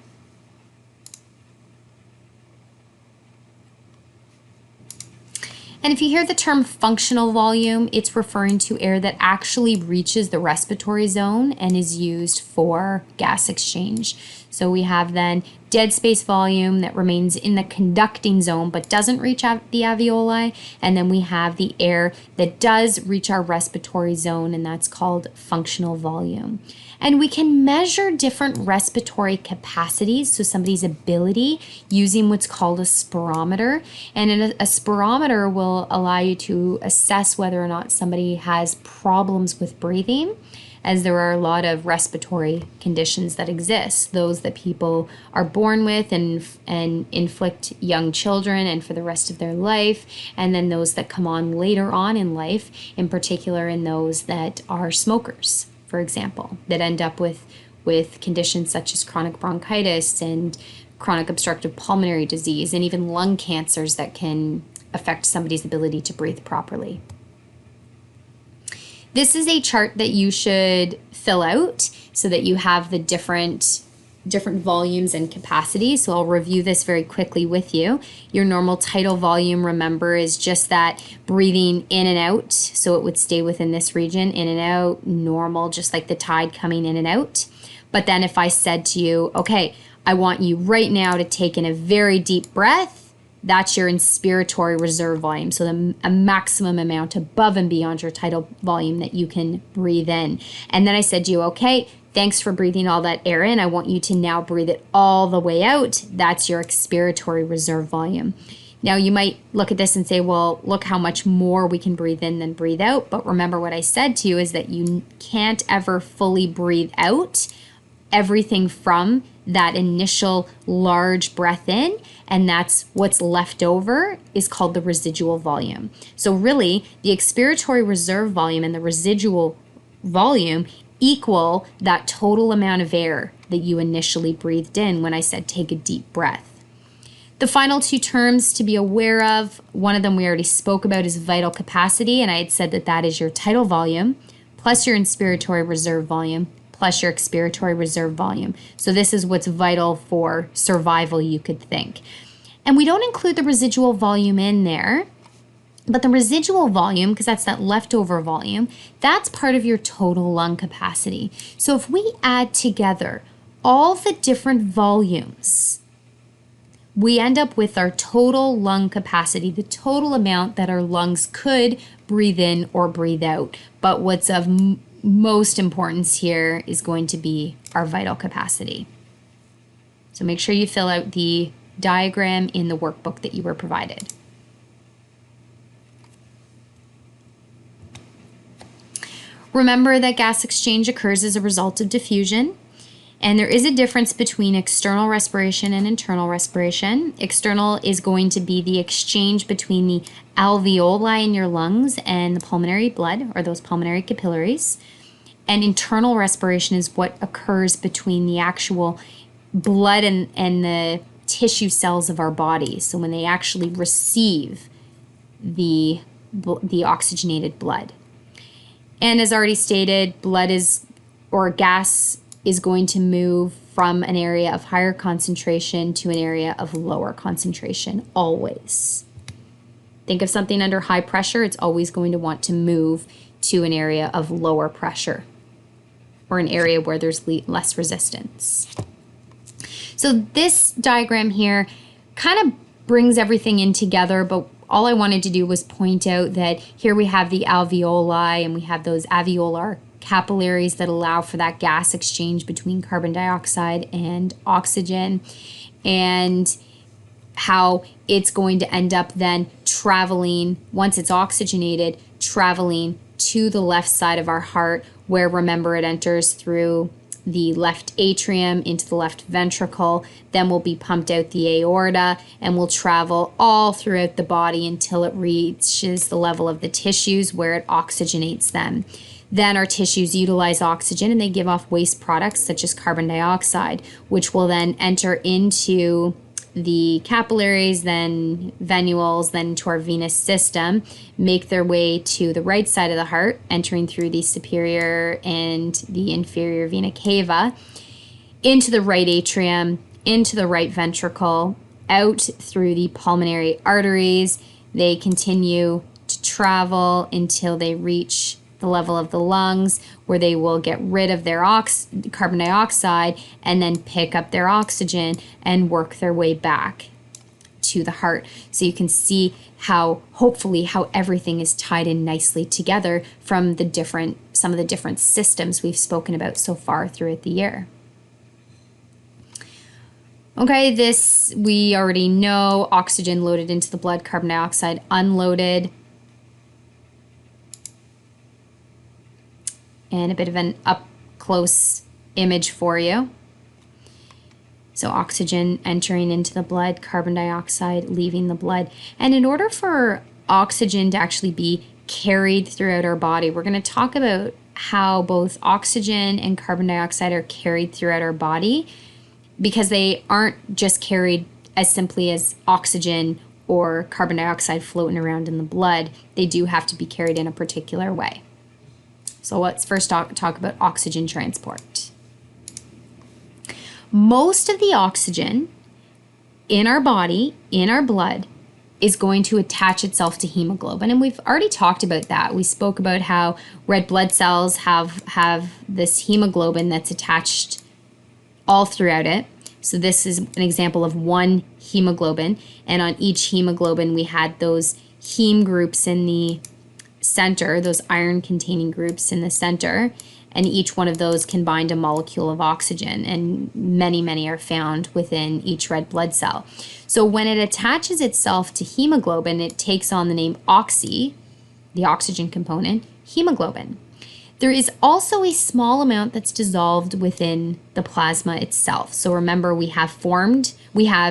And if you hear the term functional volume, it's referring to air that actually reaches the respiratory zone and is used for gas exchange. So we have then dead space volume that remains in the conducting zone but doesn't reach out the alveoli. And then we have the air that does reach our respiratory zone, and that's called functional volume. And we can measure different respiratory capacities, so somebody's ability, using what's called a spirometer. And a spirometer will allow you to assess whether or not somebody has problems with breathing, as there are a lot of respiratory conditions that exist, those that people are born with and inflict young children and for the rest of their life, and then those that come on later on in life, in particular in those that are smokers, for example, that end up with conditions such as chronic bronchitis and chronic obstructive pulmonary disease and even lung cancers that can affect somebody's ability to breathe properly. This is a chart that you should fill out so that you have the different volumes and capacities. So I'll review this very quickly with you. Your normal tidal volume, remember, is just that breathing in and out. So it would stay within this region, in and out, normal, just like the tide coming in and out. But then if I said to you, okay, I want you right now to take in a very deep breath, that's your inspiratory reserve volume, so a maximum amount above and beyond your tidal volume that you can breathe in. And then I said to you, okay, thanks for breathing all that air in. I want you to now breathe it all the way out. That's your expiratory reserve volume. Now you might look at this and say, well, look how much more we can breathe in than breathe out. But remember what I said to you is that you can't ever fully breathe out everything from that initial large breath in, and that's what's left over is called the residual volume. So really, the expiratory reserve volume and the residual volume equal that total amount of air that you initially breathed in when I said take a deep breath. The final two terms to be aware of, one of them we already spoke about, is vital capacity, and I had said that that is your tidal volume plus your inspiratory reserve volume plus your expiratory reserve volume. So this is what's vital for survival, you could think. And we don't include the residual volume in there, but the residual volume, because that's that leftover volume, that's part of your total lung capacity. So if we add together all the different volumes, we end up with our total lung capacity, the total amount that our lungs could breathe in or breathe out. But what's of most importance here is going to be our vital capacity. So make sure you fill out the diagram in the workbook that you were provided. Remember that gas exchange occurs as a result of diffusion, and there is a difference between external respiration and internal respiration. External is going to be the exchange between the alveoli in your lungs and the pulmonary blood, or those pulmonary capillaries. And internal respiration is what occurs between the actual blood and the tissue cells of our body. So when they actually receive the oxygenated blood. And as already stated, gas is going to move from an area of higher concentration to an area of lower concentration, always. Think of something under high pressure, it's always going to want to move to an area of lower pressure. or an area where there's less resistance. So this diagram here kind of brings everything in together, but all I wanted to do was point out that here we have the alveoli and we have those alveolar capillaries that allow for that gas exchange between carbon dioxide and oxygen, and how it's going to end up then traveling, once it's oxygenated, traveling to the left side of our heart, where, remember, it enters through the left atrium into the left ventricle, then will be pumped out the aorta and will travel all throughout the body until it reaches the level of the tissues where it oxygenates them. Then our tissues utilize oxygen and they give off waste products such as carbon dioxide, which will then enter into the capillaries, then venules, then to our venous system, make their way to the right side of the heart, entering through the superior and the inferior vena cava, into the right atrium, into the right ventricle, out through the pulmonary arteries. They continue to travel until they reach the level of the lungs, where they will get rid of their carbon dioxide and then pick up their oxygen and work their way back to the heart. So you can see how, hopefully, how everything is tied in nicely together from some of the different systems we've spoken about so far throughout the year. Okay, this we already know: oxygen loaded into the blood, carbon dioxide unloaded. And a bit of an up-close image for you. So oxygen entering into the blood, carbon dioxide leaving the blood. And in order for oxygen to actually be carried throughout our body, we're going to talk about how both oxygen and carbon dioxide are carried throughout our body, because they aren't just carried as simply as oxygen or carbon dioxide floating around in the blood. They do have to be carried in a particular way. So let's first talk about oxygen transport. Most of the oxygen in our body, in our blood, is going to attach itself to hemoglobin. And we've already talked about that. We spoke about how red blood cells have this hemoglobin that's attached all throughout it. So this is an example of one hemoglobin. And on each hemoglobin, we had those heme groups in the center, those iron-containing groups in the center, and each one of those can bind a molecule of oxygen, and many are found within each red blood cell. So when it attaches itself to hemoglobin, it takes on the name oxy, the oxygen component, hemoglobin. There is also a small amount that's dissolved within the plasma itself. So remember, we have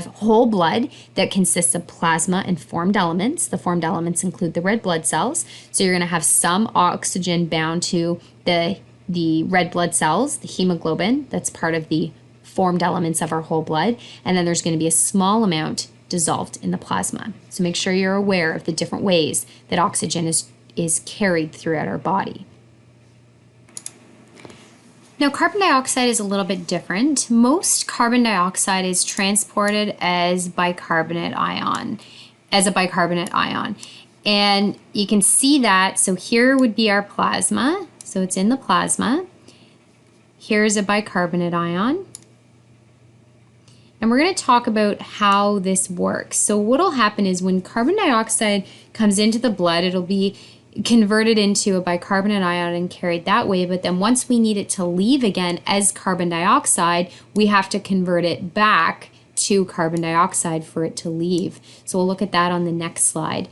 whole blood that consists of plasma and formed elements. The formed elements include the red blood cells. So you're going to have some oxygen bound to the red blood cells, the hemoglobin, that's part of the formed elements of our whole blood. And then there's going to be a small amount dissolved in the plasma. So make sure you're aware of the different ways that oxygen is carried throughout our body. Now, carbon dioxide is a little bit different. Most carbon dioxide is transported as bicarbonate ion, And you can see that, so here would be our plasma. So it's in the plasma. Here's a bicarbonate ion. And we're going to talk about how this works. So what'll happen is when carbon dioxide comes into the blood, it'll be converted into a bicarbonate ion and carried that way, but then once we need it to leave again as carbon dioxide, we have to convert it back to carbon dioxide for it to leave. So we'll look at that on the next slide.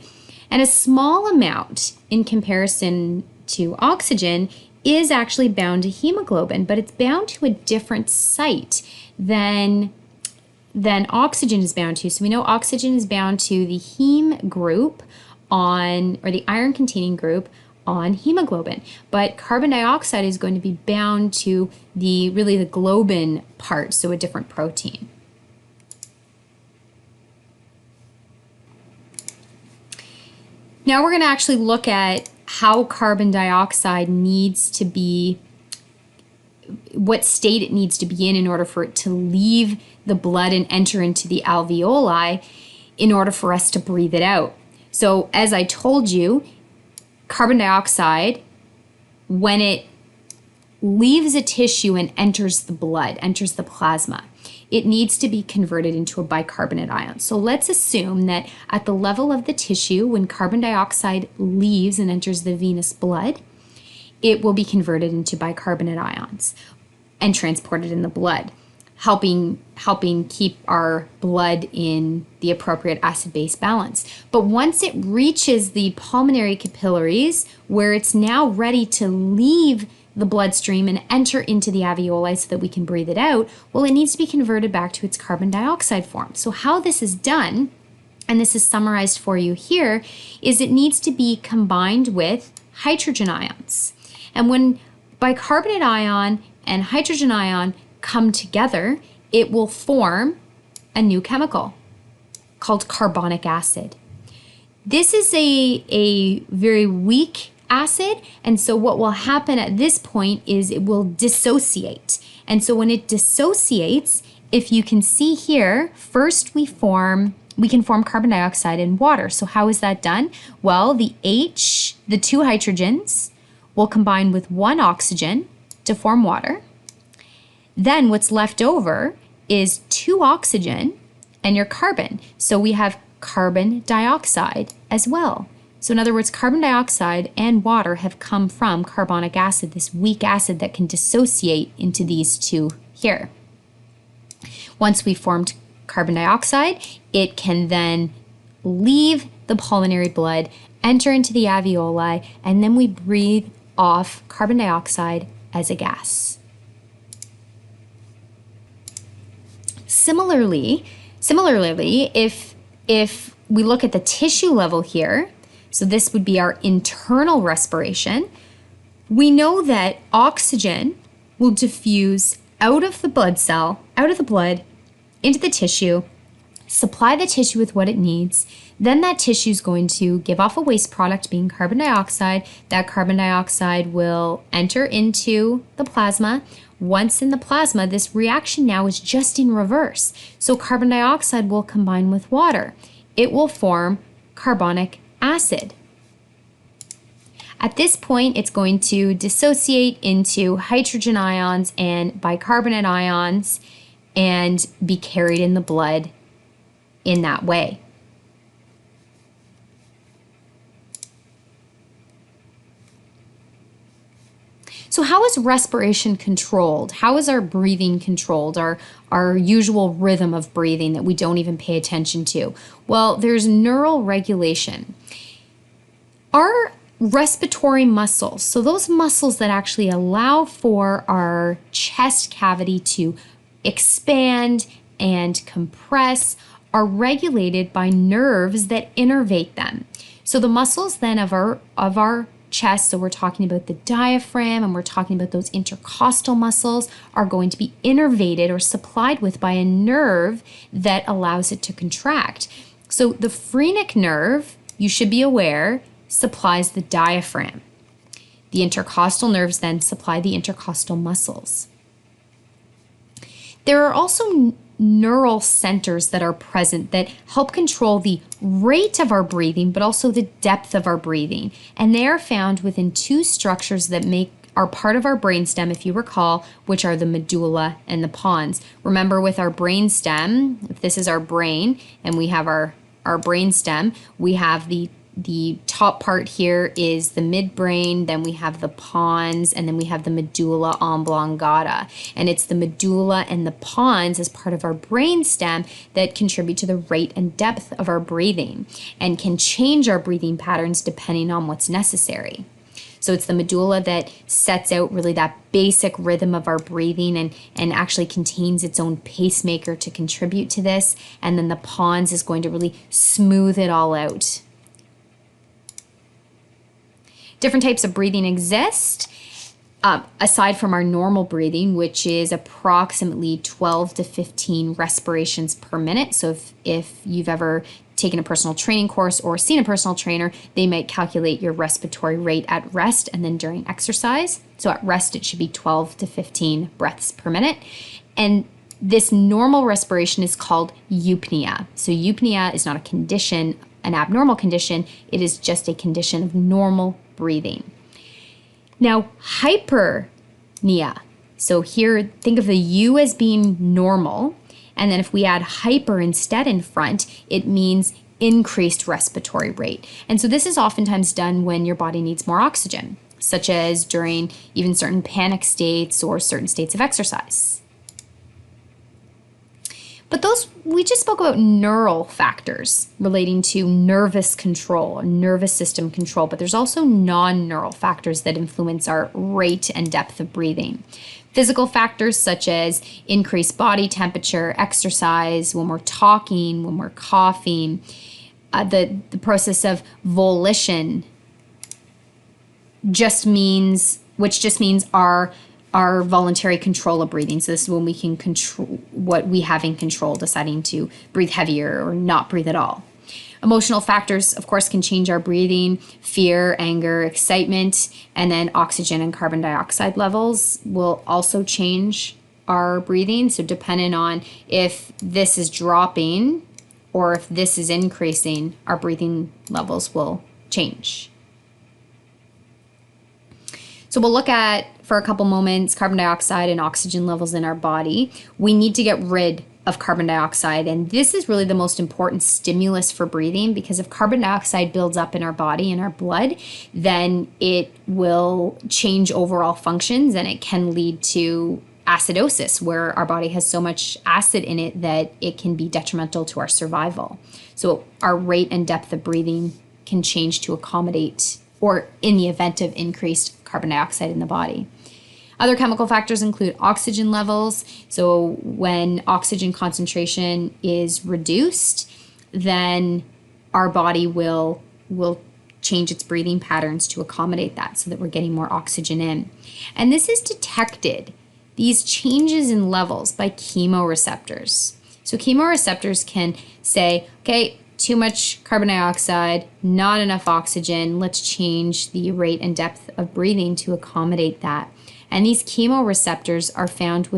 And a small amount in comparison to oxygen is actually bound to hemoglobin, but it's bound to a different site than oxygen is bound to. So we know oxygen is bound to the heme group or the iron-containing group on hemoglobin, but carbon dioxide is going to be bound to the globin part, so a different protein. Now we're going to actually look at how carbon dioxide needs to be, what state it needs to be in order for it to leave the blood and enter into the alveoli in order for us to breathe it out. So as I told you, carbon dioxide, when it leaves a tissue and enters the blood, enters the plasma, it needs to be converted into a bicarbonate ion. So let's assume that at the level of the tissue, when carbon dioxide leaves and enters the venous blood, it will be converted into bicarbonate ions and transported in the blood, helping keep our blood in the appropriate acid-base balance. But once it reaches the pulmonary capillaries, where it's now ready to leave the bloodstream and enter into the alveoli so that we can breathe it out, well, it needs to be converted back to its carbon dioxide form. So how this is done, and this is summarized for you here, is it needs to be combined with hydrogen ions. And when bicarbonate ion and hydrogen ion come together, it will form a new chemical called carbonic acid. This is a very weak acid, and so what will happen at this point is it will dissociate. And so when it dissociates, if you can see here, first we can form carbon dioxide and water. So how is that done? Well, the two hydrogens will combine with one oxygen to form water. Then what's left over is two oxygen and your carbon. So we have carbon dioxide as well. So in other words, carbon dioxide and water have come from carbonic acid, this weak acid that can dissociate into these two here. Once we've formed carbon dioxide, it can then leave the pulmonary blood, enter into the alveoli, and then we breathe off carbon dioxide as a gas. Similarly, if we look at the tissue level here, so this would be our internal respiration, we know that oxygen will diffuse out of the blood cell, out of the blood, into the tissue, supply the tissue with what it needs. Then that tissue is going to give off a waste product being carbon dioxide. That carbon dioxide will enter into the plasma. Once in the plasma, this reaction now is just in reverse. So carbon dioxide will combine with water. It will form carbonic acid. At this point, it's going to dissociate into hydrogen ions and bicarbonate ions and be carried in the blood in that way. So how is respiration controlled? How is our breathing controlled? Our usual rhythm of breathing that we don't even pay attention to? Well, there's neural regulation. Our respiratory muscles, so those muscles that actually allow for our chest cavity to expand and compress, are regulated by nerves that innervate them. So the muscles then of our chest, so we're talking about the diaphragm and we're talking about those intercostal muscles, are going to be innervated or supplied with by a nerve that allows it to contract. So the phrenic nerve, you should be aware, supplies the diaphragm. The intercostal nerves then supply the intercostal muscles. There are also neural centers that are present that help control the rate of our breathing, but also the depth of our breathing. And they are found within two structures that are part of our brainstem, if you recall, which are the medulla and the pons. Remember, with our brainstem, if this is our brain and we have our brainstem, we have the top part here is the midbrain, then we have the pons, and then we have the medulla oblongata. And it's the medulla and the pons as part of our brainstem that contribute to the rate and depth of our breathing and can change our breathing patterns depending on what's necessary. So it's the medulla that sets out really that basic rhythm of our breathing and actually contains its own pacemaker to contribute to this. And then the pons is going to really smooth it all out. Different types of breathing exist, aside from our normal breathing, which is approximately 12 to 15 respirations per minute. So if you've ever taken a personal training course or seen a personal trainer, they might calculate your respiratory rate at rest and then during exercise. So at rest, it should be 12 to 15 breaths per minute. And this normal respiration is called eupnea. So eupnea is not a condition, an abnormal condition. It is just a condition of normal breathing. Now, hypnea apnea. So here, think of the U as being normal, and then if we add hyper instead in front, it means increased respiratory rate. And so this is oftentimes done when your body needs more oxygen, such as during even certain panic states or certain states of exercise. But we just spoke about neural factors relating to nervous control, nervous system control, but there's also non-neural factors that influence our rate and depth of breathing. Physical factors such as increased body temperature, exercise, when we're talking, when we're coughing, the process of volition which just means our voluntary control of breathing. So this is when we can control what we have in control, deciding to breathe heavier or not breathe at all. Emotional factors, of course, can change our breathing. Fear, anger, excitement, and then oxygen and carbon dioxide levels will also change our breathing. So depending on if this is dropping or if this is increasing, our breathing levels will change. So we'll look at, for a couple moments, carbon dioxide and oxygen levels in our body. We need to get rid of carbon dioxide, and this is really the most important stimulus for breathing, because if carbon dioxide builds up in our body, in our blood, then it will change overall functions, and it can lead to acidosis, where our body has so much acid in it that it can be detrimental to our survival. So our rate and depth of breathing can change to accommodate, or in the event of increased carbon dioxide in the body. Other chemical factors include oxygen levels. So when oxygen concentration is reduced, then our body will change its breathing patterns to accommodate that so that we're getting more oxygen in. And this is detected, these changes in levels, by chemoreceptors. So chemoreceptors can say, okay, too much carbon dioxide, not enough oxygen, let's change the rate and depth of breathing to accommodate that. And these chemoreceptors are found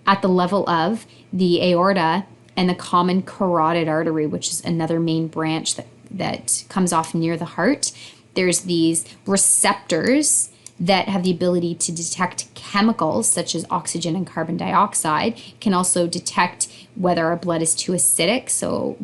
at the level of the aorta and the common carotid artery, which is another main branch that comes off near the heart. There's these receptors that have the ability to detect chemicals such as oxygen and carbon dioxide, can also detect whether our blood is too acidic, so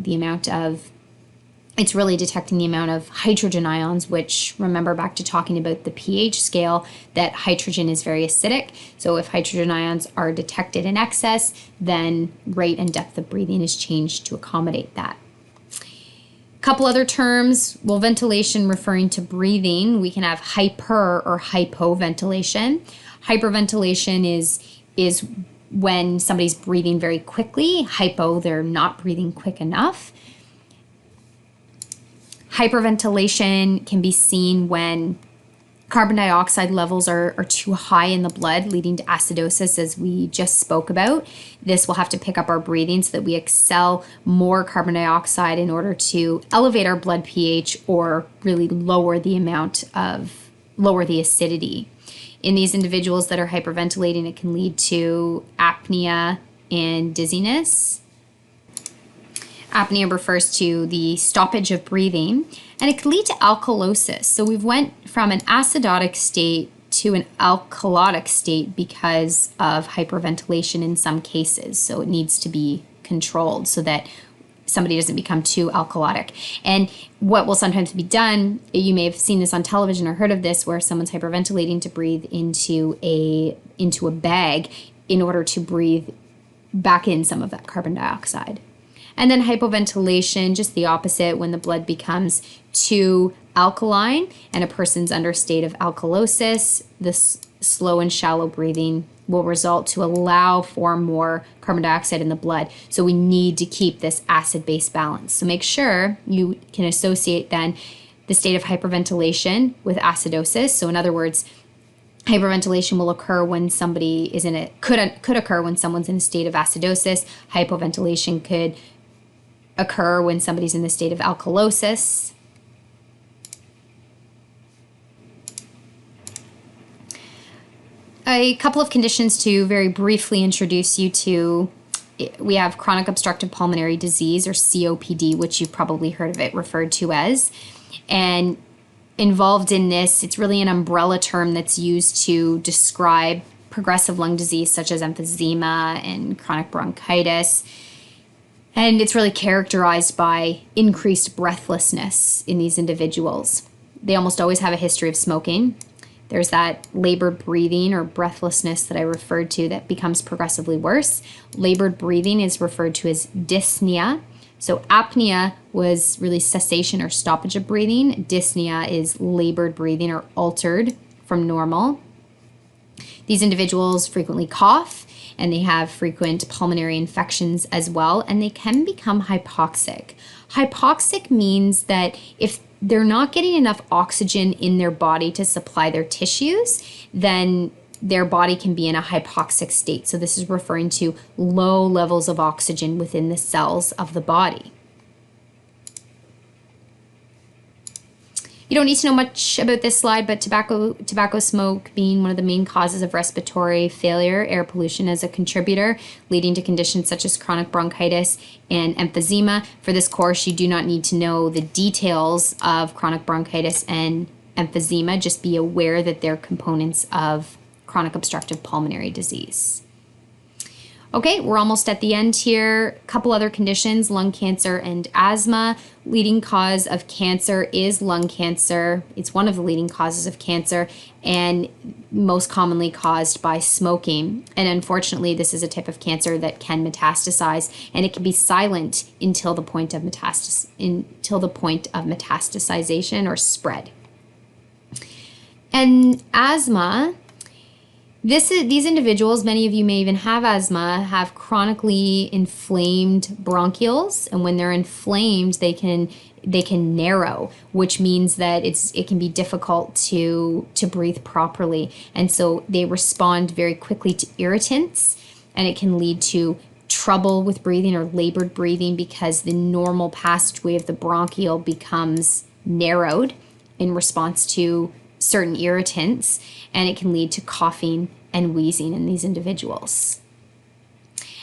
it's really detecting the amount of hydrogen ions, which, remember back to talking about the pH scale, that hydrogen is very acidic. So if hydrogen ions are detected in excess, then rate and depth of breathing is changed to accommodate that. Couple other terms, well, ventilation referring to breathing, we can have hyper or hypoventilation. Hyperventilation is when somebody's breathing very quickly. Hypo, they're not breathing quick enough. Hyperventilation can be seen when carbon dioxide levels are too high in the blood, leading to acidosis, as we just spoke about. This will have to pick up our breathing so that we exhale more carbon dioxide in order to elevate our blood pH or really lower the acidity. In these individuals that are hyperventilating, it can lead to apnea and dizziness. Apnea refers to the stoppage of breathing, and it can lead to alkalosis. So we've went from an acidotic state to an alkalotic state because of hyperventilation in some cases. So it needs to be controlled so that somebody doesn't become too alkalotic. And what will sometimes be done, you may have seen this on television or heard of this, where someone's hyperventilating to breathe into a bag in order to breathe back in some of that carbon dioxide. And then hypoventilation, just the opposite, when the blood becomes too alkaline and a person's under a state of alkalosis, this slow and shallow breathing will result to allow for more carbon dioxide in the blood. So we need to keep this acid-base balance. So make sure you can associate then the state of hyperventilation with acidosis. So in other words, hyperventilation will occur when somebody could occur when someone's in a state of acidosis. Hypoventilation could occur when somebody's in the state of alkalosis. A couple of conditions to very briefly introduce you to. We have chronic obstructive pulmonary disease, or COPD, which you've probably heard of it referred to as. And involved in this, it's really an umbrella term that's used to describe progressive lung disease such as emphysema and chronic bronchitis. And it's really characterized by increased breathlessness in these individuals. They almost always have a history of smoking. There's that labored breathing or breathlessness that I referred to that becomes progressively worse. Labored breathing is referred to as dyspnea. So apnea was really cessation or stoppage of breathing. Dyspnea is labored breathing or altered from normal. These individuals frequently cough, and they have frequent pulmonary infections as well, and they can become hypoxic. Hypoxic means that if they're not getting enough oxygen in their body to supply their tissues, then their body can be in a hypoxic state. So this is referring to low levels of oxygen within the cells of the body. You don't need to know much about this slide, but tobacco smoke being one of the main causes of respiratory failure, air pollution as a contributor, leading to conditions such as chronic bronchitis and emphysema. For this course, you do not need to know the details of chronic bronchitis and emphysema. Just be aware that they're components of chronic obstructive pulmonary disease. Okay, we're almost at the end here. A couple other conditions, lung cancer and asthma. Leading cause of cancer is lung cancer. It's one of the leading causes of cancer and most commonly caused by smoking. And unfortunately, this is a type of cancer that can metastasize, and it can be silent until the point of metastasization or spread. And asthma, these individuals, many of you may even have asthma, have chronically inflamed bronchioles, and when they're inflamed, they can narrow, which means that it can be difficult to breathe properly, and so they respond very quickly to irritants, and it can lead to trouble with breathing or labored breathing because the normal passageway of the bronchiole becomes narrowed in response to certain irritants, and it can lead to coughing and wheezing in these individuals.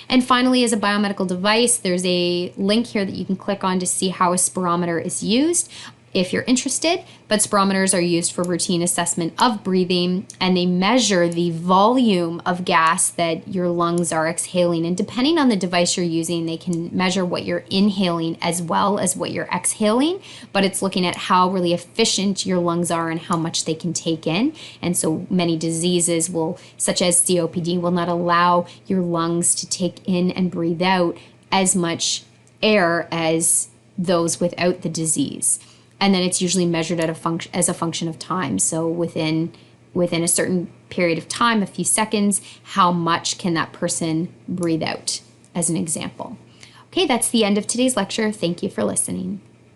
And finally, as a biomedical device, there's a link here that you can click on to see how a spirometer is used if you're interested, but spirometers are used for routine assessment of breathing, and they measure the volume of gas that your lungs are exhaling. And depending on the device you're using, they can measure what you're inhaling as well as what you're exhaling, but it's looking at how really efficient your lungs are and how much they can take in. And so many diseases such as COPD, will not allow your lungs to take in and breathe out as much air as those without the disease. And then it's usually measured as a function of time. So within a certain period of time, a few seconds, how much can that person breathe out, as an example. Okay, that's the end of today's lecture. Thank you for listening.